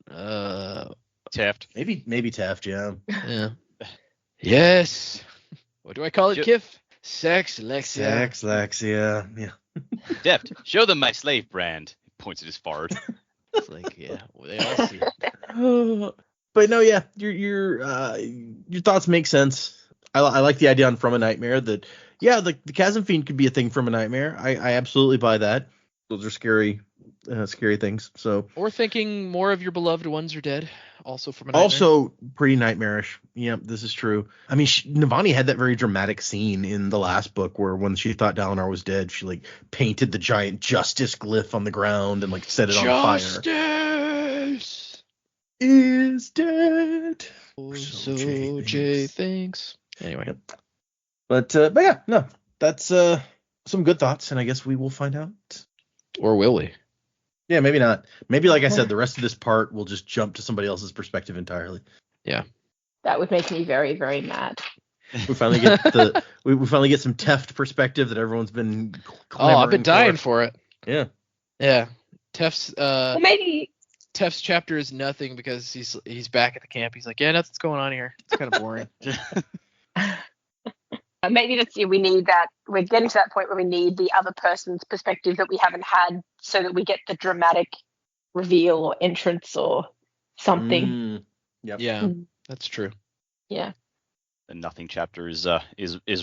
Taft. Maybe Taft, yeah. Yeah. Yes. What do I call it, Kif? Sex Lexia. Yeah. Deft. Show them my slave brand. He points at his forehead. It's like, yeah, well, they all see it. But no, yeah, your thoughts make sense. I like the idea on From a Nightmare that, yeah, the Chasm Fiend could be a thing from a nightmare. I absolutely buy that. Those are scary things. So, or thinking more of your beloved ones are dead, also from a nightmare. Also pretty nightmarish. Yep, this is true. I mean, Navani had that very dramatic scene in the last book where when she thought Dalinar was dead, she like painted the giant justice glyph on the ground and like set it on fire. Justice is dead. So Jay thinks. Anyway. Yep. But yeah, no, that's some good thoughts, and I guess we will find out. Or will we? Yeah, maybe not. Maybe, like I said, the rest of this part will just jump to somebody else's perspective entirely. Yeah. That would make me very, very mad. We finally get we finally get some Teft perspective that everyone's been clamoring I've been dying for it. Yeah. Yeah. Teft's well, maybe Teft's chapter is nothing because he's back at the camp. He's like, yeah, nothing's going on here. It's kind of boring. Maybe that's we need that. We're getting to that point where we need the other person's perspective that we haven't had, so that we get the dramatic reveal or entrance or something. Yep. Yeah, that's true. Yeah. The nothing chapter is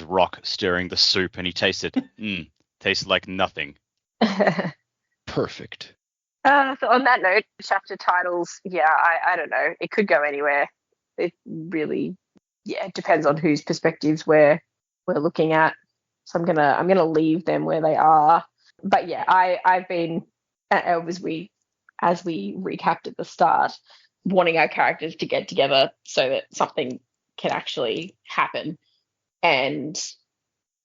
Rock stirring the soup, and he tastes it. Tastes like nothing. Perfect. So on that note, chapter titles, I don't know. It could go anywhere. It really, it depends on whose perspectives we're looking at. So I'm gonna leave them where they are. But yeah, I've been, as we recapped at the start, wanting our characters to get together so that something can actually happen. And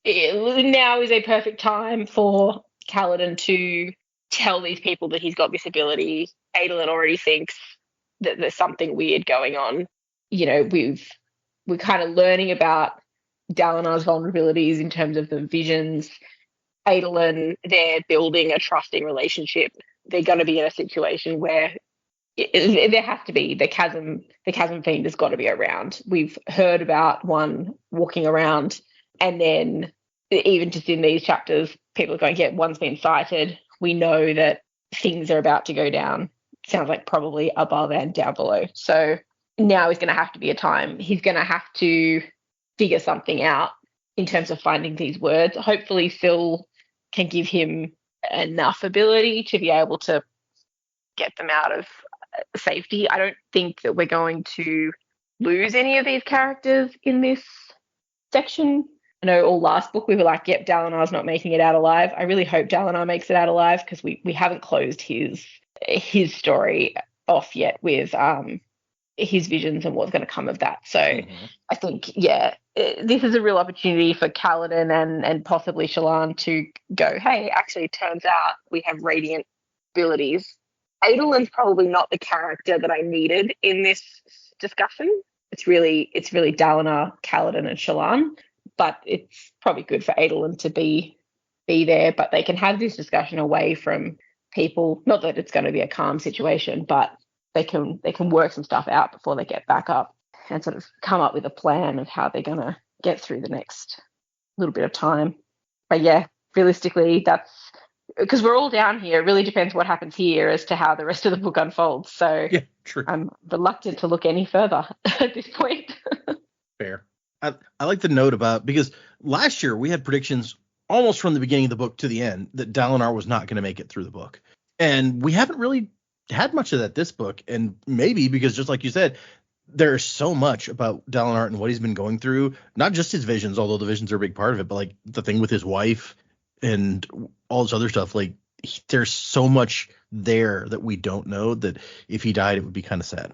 now is a perfect time for Kaladin to tell these people that he's got this ability. Adolin already thinks that there's something weird going on. You know, we're kind of learning about Dalinar's vulnerabilities in terms of the visions. Adolin, they're building a trusting relationship. They're going to be in a situation where there has to be the chasm fiend has got to be around. We've heard about one walking around, and then even just in these chapters, people are going, yeah, one's been sighted. We know that things are about to go down. Sounds like probably above and down below. So now is going to have to be a time. He's going to have to figure something out in terms of finding these words. Hopefully Phil can give him enough ability to be able to get them out of safety. I don't think that we're going to lose any of these characters in this section. I know all last book we were like, yep, Dalinar's not making it out alive. I really hope Dalinar makes it out alive, because we haven't closed his story off yet with his visions and what's going to come of that. So I think, this is a real opportunity for Kaladin and possibly Shallan to go, hey, actually, it turns out we have radiant abilities. Adolin's probably not the character that I needed in this discussion. It's really Dalinar, Kaladin, and Shallan. But it's probably good for Adolin to be there. But they can have this discussion away from people. Not that it's going to be a calm situation, but they can work some stuff out before they get back up and sort of come up with a plan of how they're going to get through the next little bit of time. But yeah, realistically, that's because we're all down here. It really depends what happens here as to how the rest of the book unfolds. So yeah, true. I'm reluctant to look any further at this point. Fair. I like the note about, because last year we had predictions almost from the beginning of the book to the end that Dalinar was not going to make it through the book. And we haven't really had much of that this book. And maybe because, just like you said, there's so much about Dalinar and what he's been going through, not just his visions, although the visions are a big part of it, but like the thing with his wife and all this other stuff. Like there's so much there that we don't know, that if he died, it would be kind of sad.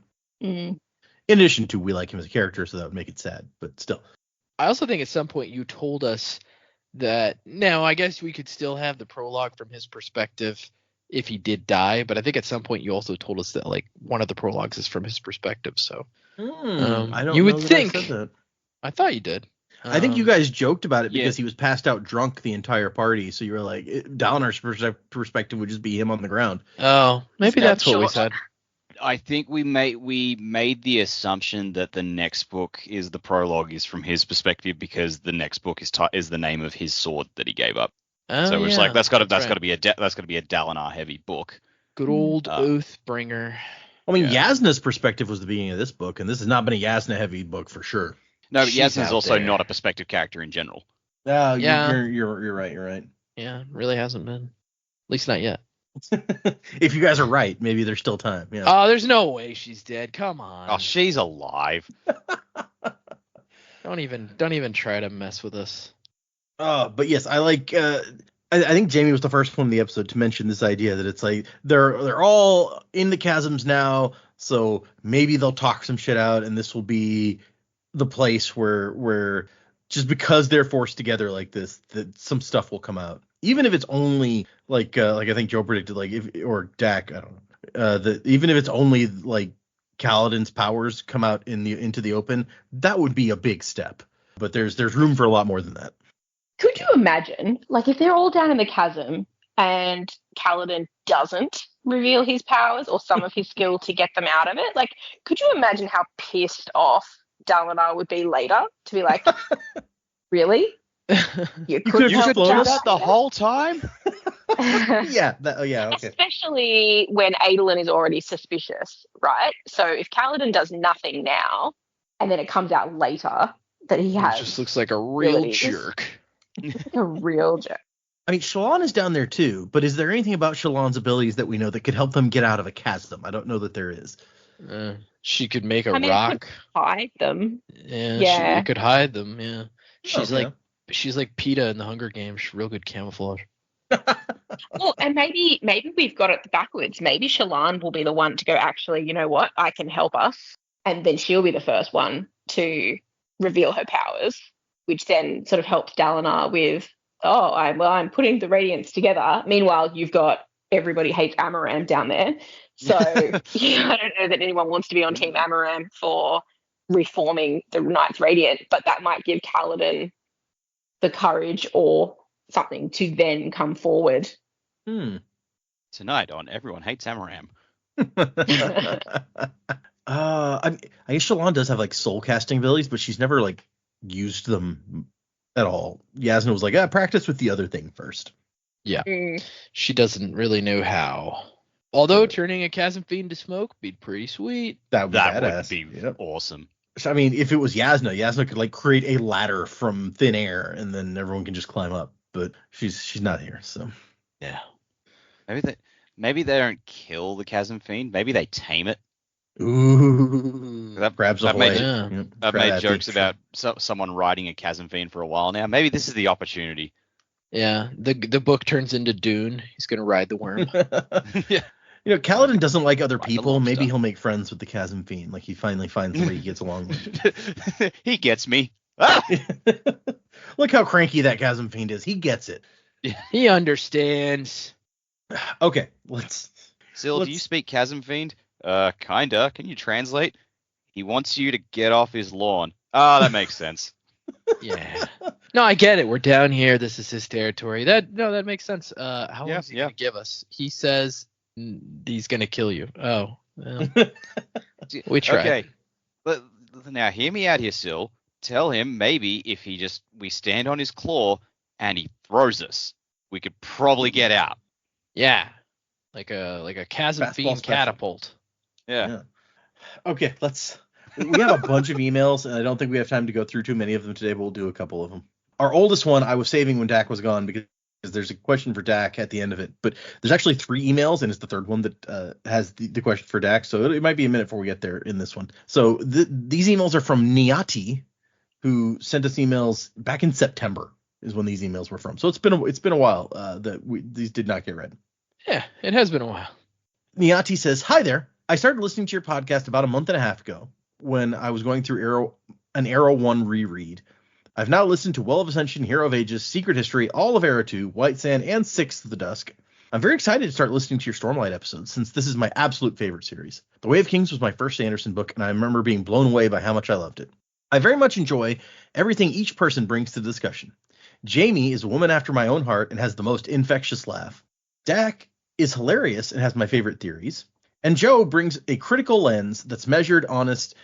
In addition to, we like him as a character, so that would make it sad, but still. I also think at some point you told us that, now I guess we could still have the prologue from his perspective if he did die, but I think at some point you also told us that like one of the prologues is from his perspective. So I don't you know would that think. I said that. I thought you did. I think you guys joked about it because yeah. he was passed out drunk the entire party. So you were like, Dalinar's perspective would just be him on the ground. Oh, maybe that's what we Sure. said. I think we made the assumption that the next book is the prologue is from his perspective, because the next book is the name of his sword that he gave up. Oh, So it's yeah, like that's got right. to be a Dalinar heavy book. Good old Oathbringer. I mean, Yeah. Yasna's perspective was the beginning of this book, and this has not been a Yasna heavy book for sure. No, but She's Yasna's out also there. not a perspective character in general. Oh, Yeah. you're right. You're right. Yeah, really hasn't been. At least not yet. If you guys are right, maybe there's still time. Yeah. Oh, there's no way she's dead. Come on. Oh, she's alive. Don't even try to mess with us. But yes, I like. I think Jamie was the first one in the episode to mention this idea that it's like they're all in the chasms now, so maybe they'll talk some shit out, and this will be the place where just because they're forced together like this, that some stuff will come out, even if it's only like I think Joe predicted, like or Dak, I don't know, even if it's only like Kaladin's powers come out into the open, that would be a big step. But there's room for a lot more than that. Could you imagine, like, if they're all down in the chasm and Kaladin doesn't reveal his powers or some of his skill to get them out of it? Like, could you imagine how pissed off Dalinar would be later to be like, Really? You could could've You just could flown do us? that the whole time? Yeah. Okay. Especially when Adolin is already suspicious, right? So if Kaladin does nothing now, and then it comes out later that he He has just looks like a real abilities, jerk. like a real jerk. I mean, Shallan is down there too, but is there anything about Shallan's abilities that we know that could help them get out of a chasm? I don't know that there is. She could make a I mean, it could rock. hide them. Yeah, Yeah. it could hide them. Yeah, she's Okay. like PETA in the Hunger Games. She's real good camouflage. Well, and maybe we've got it backwards. Maybe Shallan will be the one to go, actually, you know what? I can help us. And then she'll be the first one to reveal her powers, which then sort of helps Dalinar with, I'm putting the Radiance together. Meanwhile, you've got everybody hates Amaram down there. So yeah, I don't know that anyone wants to be on Team Amaram for reforming the Knights Radiant, but that might give Kaladin the courage or something to then come forward. Tonight on Everyone Hates Amaram. I guess Shallan does have like soul casting abilities, but she's never like used them at all. Yasna was like, practice with the other thing first. Yeah, she doesn't really know how. Although turning a chasm fiend to smoke would be pretty sweet. That would be That badass. would be awesome. So, I mean, if it was Yasna could like create a ladder from thin air, and then everyone can just climb up. But she's not here, so Yeah. Maybe they don't kill the chasm fiend. Maybe they tame it. Ooh, grabs a I've made, Yep, I've grab made that jokes big about someone riding a chasm fiend for a while now. Maybe this is the opportunity. Yeah, the book turns into Dune. He's gonna ride the worm. Yeah. You know, Kaladin doesn't like other Like a people. Maybe lobster. he'll make friends with the chasm fiend. Like he finally finds somebody he gets along with. He gets me. Ah! Look how cranky that chasm fiend is. He gets it. He understands. Okay, let's. Sil, do you speak chasm fiend? Kinda. Can you translate? He wants you to get off his lawn. Ah, that makes sense. Yeah. No, I get it. We're down here. This is his territory. That makes sense. How long is he gonna give us? He says he's gonna kill you. Oh. Well, we tried. Okay. But now hear me out here, Sil. Tell him maybe if we stand on his claw and he throws us, we could probably get out. Yeah. Like a chasm Fastball fiend special. catapult. Yeah. Okay, let's. We have a bunch of emails, and I don't think we have time to go through too many of them today, but we'll do a couple of them. Our oldest one I was saving when Dak was gone because there's a question for Dak at the end of it. But there's actually 3 emails, and it's the third one that has the question for Dak. So it might be a minute before we get there in this one. So these emails are from Niati, who sent us emails back in September is when these emails were from. So it's been a while that these did not get read. Yeah, it has been a while. Niati says, "Hi there. I started listening to your podcast about a month and a half ago when I was going through Arrow 1 reread. I've now listened to Well of Ascension, Hero of Ages, Secret History, all of Arrow 2, White Sand, and Sixth of the Dusk. I'm very excited to start listening to your Stormlight episodes since this is my absolute favorite series. The Way of Kings was my first Sanderson book, and I remember being blown away by how much I loved it. I very much enjoy everything each person brings to the discussion. Jamie is a woman after my own heart and has the most infectious laugh. Dak is hilarious and has my favorite theories. And Joe brings a critical lens that's measured, honest,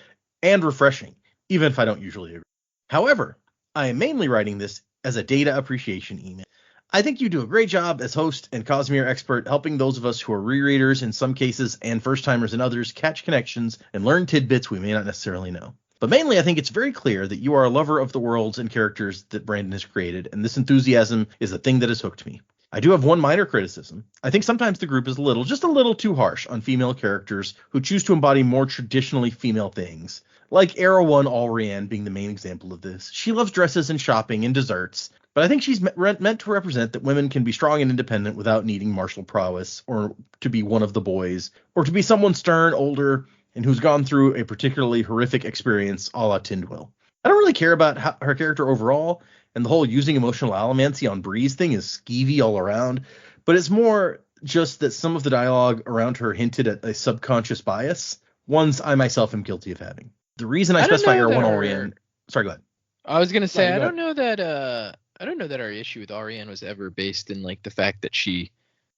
and refreshing, even if I don't usually agree. However, I am mainly writing this as a data appreciation email. I think you do a great job as host and Cosmere expert helping those of us who are rereaders in some cases and first-timers in others catch connections and learn tidbits we may not necessarily know. But mainly, I think it's very clear that you are a lover of the worlds and characters that Brandon has created, and this enthusiasm is the thing that has hooked me. I do have one minor criticism. I think sometimes the group is just a little too harsh on female characters who choose to embody more traditionally female things. Like Arrow 1 Allrianne being the main example of this. She loves dresses and shopping and desserts, but I think she's meant to represent that women can be strong and independent without needing martial prowess, or to be one of the boys, or to be someone stern, older, and who's gone through a particularly horrific experience a la Tindwyl. I don't really care about her character overall, and the whole using emotional allomancy on Breeze thing is skeevy all around, but it's more just that some of the dialogue around her hinted at a subconscious bias, ones I myself am guilty of having. The reason I specify Arrow 1 Allrianne... Sorry, go ahead. I was gonna say, No, I don't know that our issue with Ariane was ever based in like the fact that she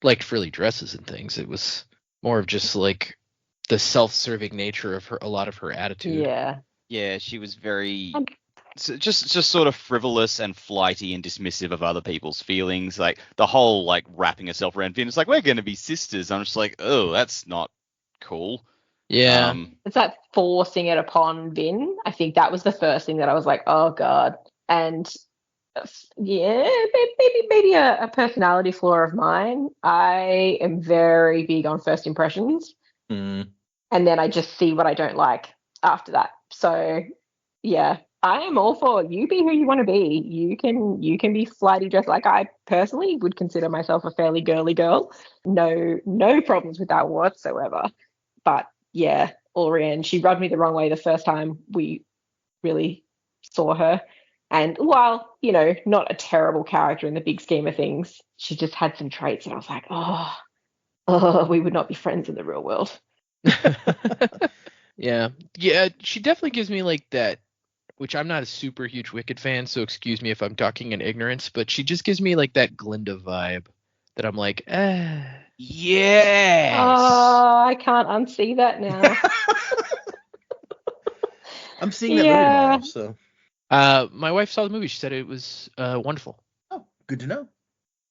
liked frilly dresses and things. It was more of just like the self-serving nature of a lot of her attitude. Yeah. Yeah, she was very just sort of frivolous and flighty and dismissive of other people's feelings. Like the whole like wrapping herself around Finn. It's like, we're going to be sisters. I'm just like, oh, that's not cool. Yeah. It's like forcing it upon Vin. I think that was the first thing that I was like, oh god. And yeah, maybe a personality flaw of mine. I am very big on first impressions, and then I just see what I don't like after that. So yeah, I am all for you. Be who you want to be. You can be flighty dressed. Like, I personally would consider myself a fairly girly girl. No problems with that whatsoever. But yeah, Orianne, she rubbed me the wrong way the first time we really saw her. And while, not a terrible character in the big scheme of things, she just had some traits and I was like, oh, we would not be friends in the real world. Yeah, she definitely gives me like that, which I'm not a super huge Wicked fan, so excuse me if I'm talking in ignorance, but she just gives me like that Glinda vibe that I'm like, yes. Oh, I can't unsee that now. I'm seeing that movie tomorrow, so. My wife saw the movie. She said it was wonderful. Oh, good to know.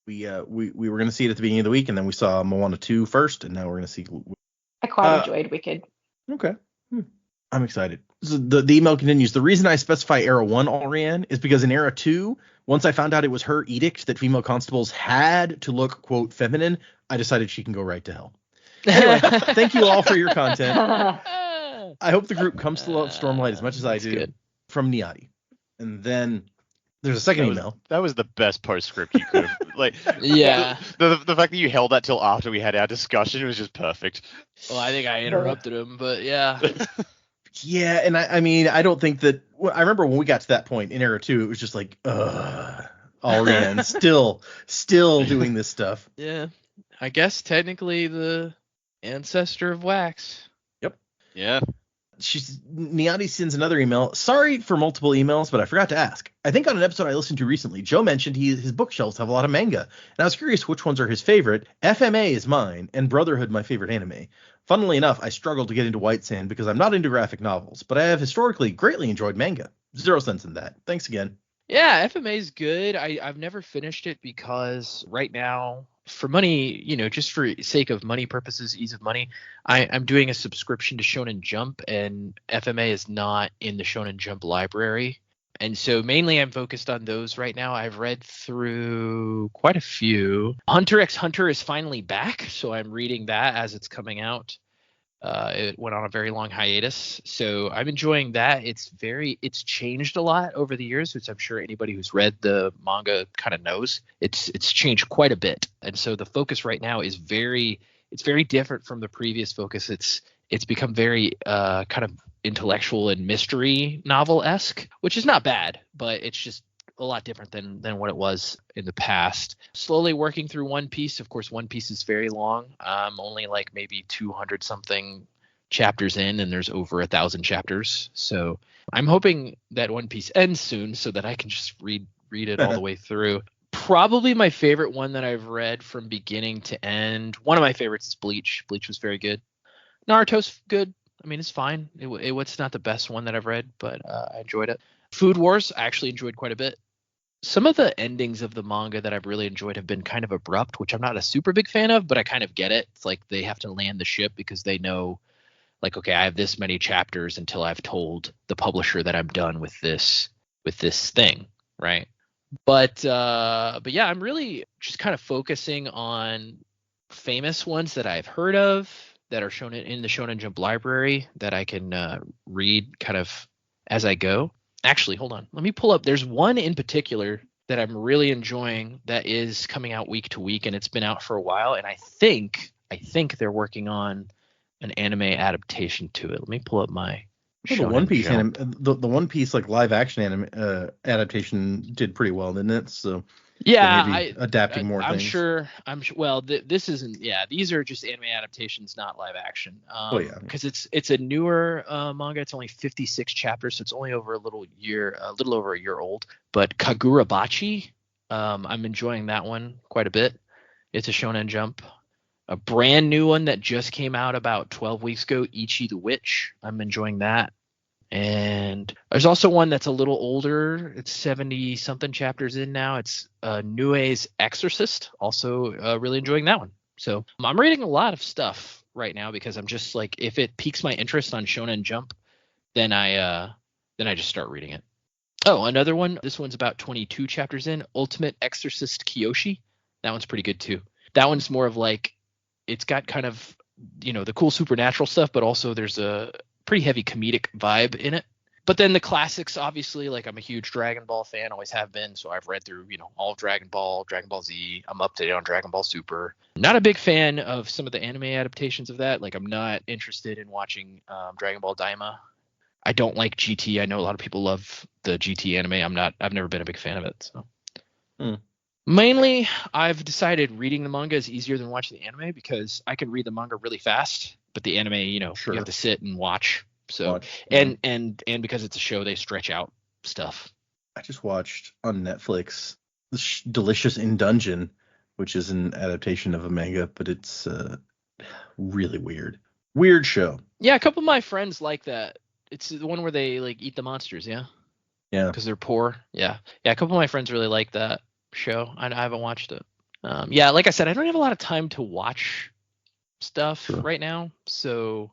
We were going to see it at the beginning of the week, and then we saw Moana 2 first, and now we're going to see. I quite enjoyed Wicked. Okay. I'm excited. So the email continues. The reason I specify Era 1 Orianne is because in Era 2, once I found out it was her edict that female constables had to look, quote, feminine, I decided she can go right to hell. Anyway, thank you all for your content. I hope the group comes to love Stormlight as much as I do. Good. From Niati. And then there's a second email. That was the best postscript you could have. Like, yeah. The fact that you held that till after we had our discussion was just perfect. Well, I think I interrupted him, but yeah. Yeah, and I mean, I don't think that. I remember when we got to that point in Era 2, it was just like, Orianne still doing this stuff. Yeah. I guess technically the ancestor of Wax. Yep. Yeah. Niati sends another email. Sorry for multiple emails, but I forgot to ask. I think on an episode I listened to recently, Joe mentioned his bookshelves have a lot of manga, and I was curious which ones are his favorite. FMA is mine, and Brotherhood my favorite anime. Funnily enough, I struggled to get into White Sand because I'm not into graphic novels, but I have historically greatly enjoyed manga. 0 cents in that. Thanks again. Yeah, FMA is good. I've never finished it because right now, for money, just for sake of money purposes, ease of money, I'm doing a subscription to Shonen Jump, and FMA is not in the Shonen Jump library. And so mainly I'm focused on those right now. I've read through quite a few. Hunter x Hunter is finally back, so I'm reading that as it's coming out. It went on a very long hiatus, so I'm enjoying that. It's changed a lot over the years, which I'm sure anybody who's read the manga kind of knows. It's changed quite a bit, and so the focus right now is very different from the previous focus. It's become very kind of intellectual and mystery novel-esque, which is not bad, but it's just a lot different than what it was in the past. Slowly working through One Piece. Of course, One Piece is very long. Only like maybe 200 something chapters in, and there's over 1,000 chapters. So I'm hoping that One Piece ends soon so that I can just read it all the way through. Probably my favorite one that I've read from beginning to end. One of my favorites is Bleach. Bleach was very good. Naruto's good. I mean, it's fine. It's not the best one that I've read, but I enjoyed it. Food Wars, I actually enjoyed quite a bit. Some of the endings of the manga that I've really enjoyed have been kind of abrupt, which I'm not a super big fan of, but I kind of get it. It's like they have to land the ship because they know, like, okay, I have this many chapters until I've told the publisher that I'm done with this thing, right? But yeah, I'm really just kind of focusing on famous ones that I've heard of that are shown in the Shonen Jump library that I can read kind of as I go. Actually, hold on. Let me pull up. There's one in particular that I'm really enjoying that is coming out week to week, and it's been out for a while. And I think they're working on an anime adaptation to it. Let me pull up my the One Piece the One Piece like live action anime adaptation did pretty well, didn't it? So yeah, adapting more things. I'm sure. Well, this isn't. Yeah, these are just anime adaptations, not live action. Because it's a newer manga. It's only 56 chapters, so it's only a little over a year old. But Kagurabachi, I'm enjoying that one quite a bit. It's a Shonen Jump. A brand new one that just came out about 12 weeks ago, Ichi the Witch. I'm enjoying that. And there's also one that's a little older. It's 70 something chapters in now. It's Nue's Exorcist. Also really enjoying that one. So I'm reading a lot of stuff right now because I'm just like, if it piques my interest on Shonen Jump, then I just start reading it. Oh, another one. This one's about 22 chapters in. Ultimate Exorcist Kyoshi. That one's pretty good too. That one's more of like, it's got kind of, the cool supernatural stuff, but also there's a pretty heavy comedic vibe in it. But then the classics, obviously, like I'm a huge Dragon Ball fan, always have been. So I've read through, all of Dragon Ball Z. I'm up to date on Dragon Ball Super. Not a big fan of some of the anime adaptations of that. Like I'm not interested in watching Dragon Ball Daima. I don't like GT. I know a lot of people love the GT anime. I've never been a big fan of it. So mainly I've decided reading the manga is easier than watching the anime because I can read the manga really fast, but the anime, Sure. you have to sit and watch. So and because it's a show, they stretch out stuff. I just watched on Netflix Delicious in Dungeon, which is an adaptation of a manga, but it's really weird show. Yeah, a couple of my friends like that. It's the one where they like eat the monsters, yeah because they're poor. Yeah, a couple of my friends really like that show. I haven't watched it. Like I said, I don't have a lot of time to watch stuff right now, so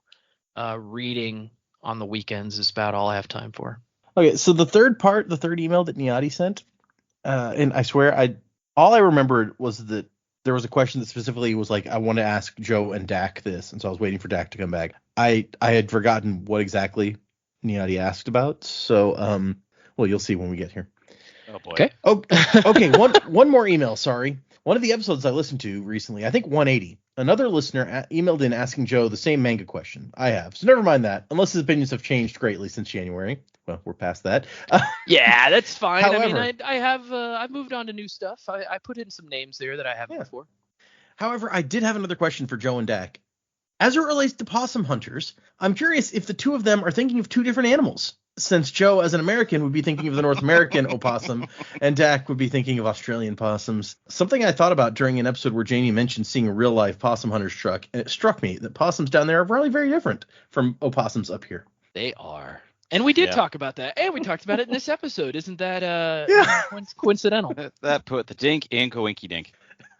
reading on the weekends is about all I have time for. Okay, so the third email that Niati sent, and I swear all I remembered was that there was a question that specifically was like, I want to ask Joe and Dak this, and so I was waiting for Dak to come back. I had forgotten what exactly Niati asked about, so well, you'll see when we get here. Oh boy. Okay. Okay. One more email. Sorry. One of the episodes I listened to recently, I think 180. Another listener emailed in asking Joe the same manga question I have. So never mind that, unless his opinions have changed greatly since January. Well, we're past that. Yeah, that's fine. However, I mean, I've moved on to new stuff. I put in some names there that I haven't before. However, I did have another question for Joe and Dak. As it relates to possum hunters, I'm curious if the two of them are thinking of two different animals, since Joe, as an American, would be thinking of the North American opossum, and Dak would be thinking of Australian possums. Something I thought about during an episode where Jamie mentioned seeing a real-life possum hunter's truck, and it struck me that possums down there are really very different from opossums up here. They are. And we did talk about that. And we talked about it in this episode. Isn't that coincidental? That put the dink in Coinky Dink.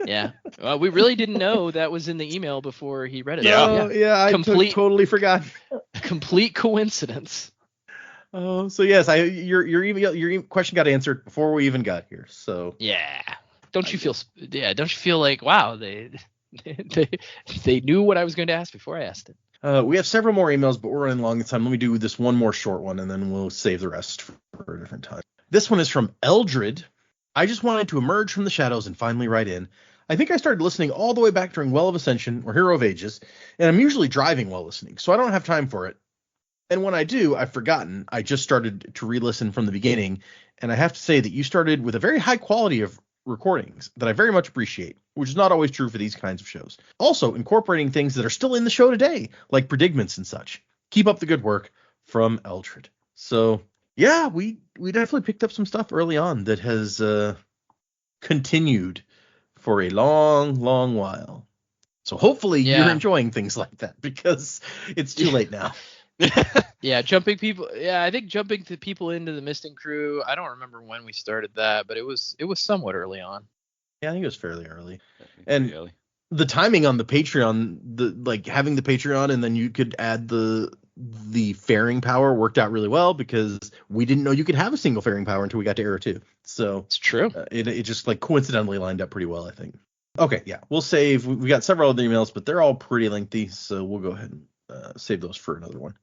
Yeah. Well, we really didn't know that was in the email before he read it. I totally forgot. Complete coincidence. Oh, so yes, your question got answered before we even got here. So yeah. Don't you feel like, wow, they knew what I was going to ask before I asked it. We have several more emails, but we're running long this time. Let me do this one more short one, and then we'll save the rest for a different time. This one is from Eldred. I just wanted to emerge from the shadows and finally write in. I think I started listening all the way back during Well of Ascension or Hero of Ages, and I'm usually driving while listening, so I don't have time for it. And when I do, I've forgotten. I just started to re-listen from the beginning, and I have to say that you started with a very high quality of recordings that I very much appreciate, which is not always true for these kinds of shows. Also, incorporating things that are still in the show today, like predicaments and such. Keep up the good work, from Eldred. So, yeah, we definitely picked up some stuff early on that has continued for a long, long while. So hopefully you're enjoying things like that, because it's too late now. I think jumping to people into the Misting Crew, I don't remember when we started that, but it was somewhat early on. Yeah, I think it was fairly early. And the timing on the Patreon, having the Patreon and then you could add the fairing power worked out really well, because we didn't know you could have a single fairing power until we got to Era 2. So it's true. It just coincidentally lined up pretty well, I think. Okay, yeah, we'll save. We got several other emails, but they're all pretty lengthy, so we'll go ahead and save those for another one.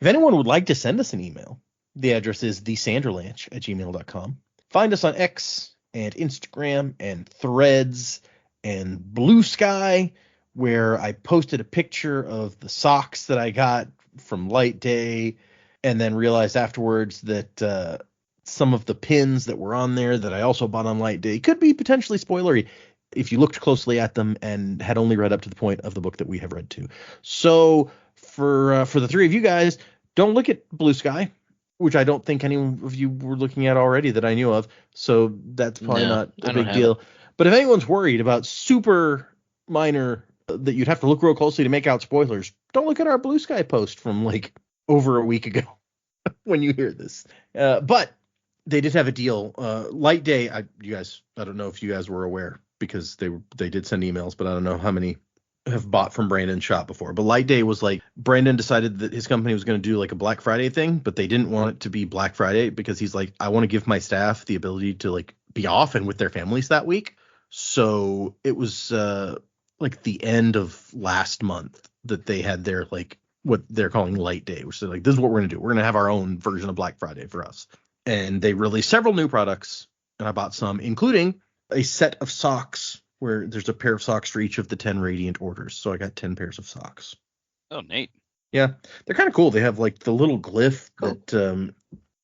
If anyone would like to send us an email, the address is thesanderlanche@gmail.com. Find us on X and Instagram and Threads and Blue Sky, where I posted a picture of the socks that I got from Light Day, and then realized afterwards that some of the pins that were on there that I also bought on Light Day could be potentially spoilery if you looked closely at them and had only read up to the point of the book that we have read to. So for the three of you guys, don't look at Blue Sky, which I don't think any of you were looking at already that I knew of. So that's probably not a big deal. But if anyone's worried about super minor that you'd have to look real closely to make out spoilers, don't look at our Blue Sky post from over a week ago. when you hear this. But they did have a deal. Light Day, I don't know if you guys were aware because they did send emails, but I don't know how many have bought from Brandon's shop before. But Light Day was like Brandon decided that his company was going to do like a Black Friday thing, but they didn't want it to be Black Friday because he's like, I want to give my staff the ability to like be off and with their families that week. So it was like the end of last month that they had their like what they're calling Light Day, which is like, this is what we're going to do. We're going to have our own version of Black Friday for us. And they released several new products, and I bought some, including a set of socks where there's a pair of socks for each of the 10 Radiant orders. So I got 10 pairs of socks. Oh, neat. Yeah, they're kind of cool. They have like the little glyph Cool.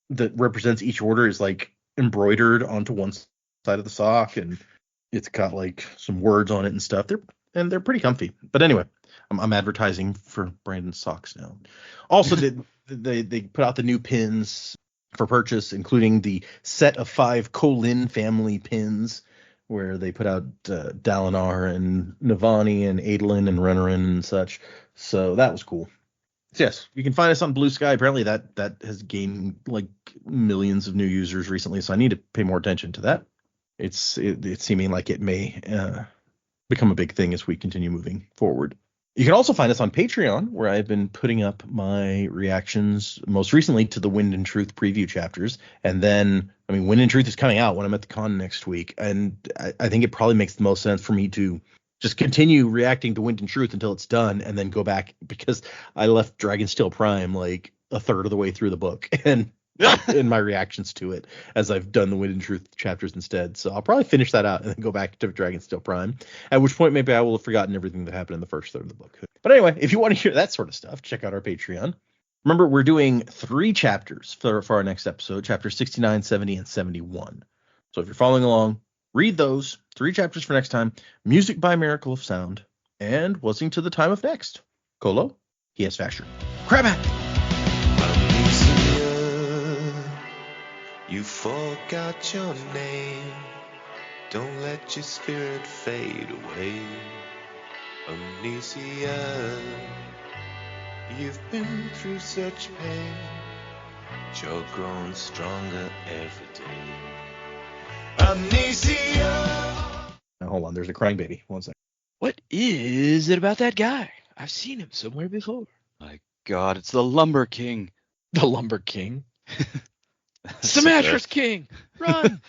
that represents each order is like embroidered onto one side of the sock, and it's got like some words on it and stuff. They're pretty comfy. But anyway, I'm advertising for Brandon's socks now. Also, they put out the new pins for purchase, including the set of 5 Colin family pins, where they put out Dalinar and Navani and Adolin and Renarin and such. So that was cool. So yes, you can find us on Blue Sky. Apparently that has gained like millions of new users recently, so I need to pay more attention to that. It's seeming like it may become a big thing as we continue moving forward. You can also find us on Patreon, where I've been putting up my reactions most recently to the Wind and Truth preview chapters. And then, I mean, Wind and Truth is coming out when I'm at the con next week. And I think it probably makes the most sense for me to just continue reacting to Wind and Truth until it's done and then go back, because I left Dragonsteel Prime like a third of the way through the book and in my reactions to it, as I've done the Wind and Truth chapters instead. So I'll probably finish that out and then go back to Dragonsteel Prime, at which point maybe I will have forgotten everything that happened in the first third of the book. But anyway, if you want to hear that sort of stuff, check out our Patreon. Remember, we're doing 3 chapters for our next episode, chapters 69, 70, and 71. So if you're following along, read those 3 chapters for next time. Music by Miracle of Sound, and Wasing to the Time of Next. Colo, he has Fasher. Crabbat! You forgot your name. Don't let your spirit fade away. Amnesia, you've been through such pain. But you're growing stronger every day. Amnesia. Now, hold on, there's a crying baby. 1 second. What is it about that guy? I've seen him somewhere before. My God, it's the Lumber King. The Lumber King. It's the Mattress King. Run.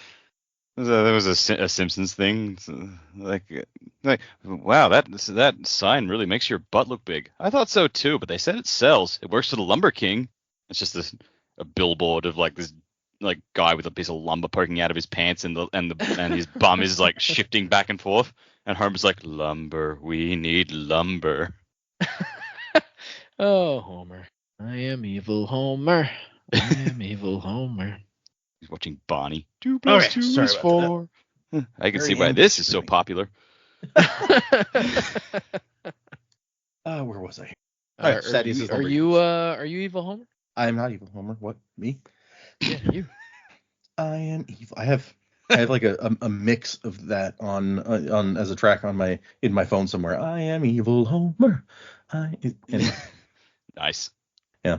There was a Simpsons thing. Like, wow, that sign really makes your butt look big. I thought so too, but they said it sells. It works for the Lumber King. It's just a billboard of like this like guy with a piece of lumber poking out of his pants, and his bum is like shifting back and forth. And Homer's like, lumber, we need lumber. Oh, Homer. I am evil Homer. I am evil Homer. He's watching Barney. 2 + 2 is 4. I can see why this is so popular. Where was I? All right, are you evil Homer? I am not evil Homer. What? Me? Yeah, you. I am evil. I have like a mix of that on as a track in my phone somewhere. I am evil Homer. Anyway. Nice. Yeah.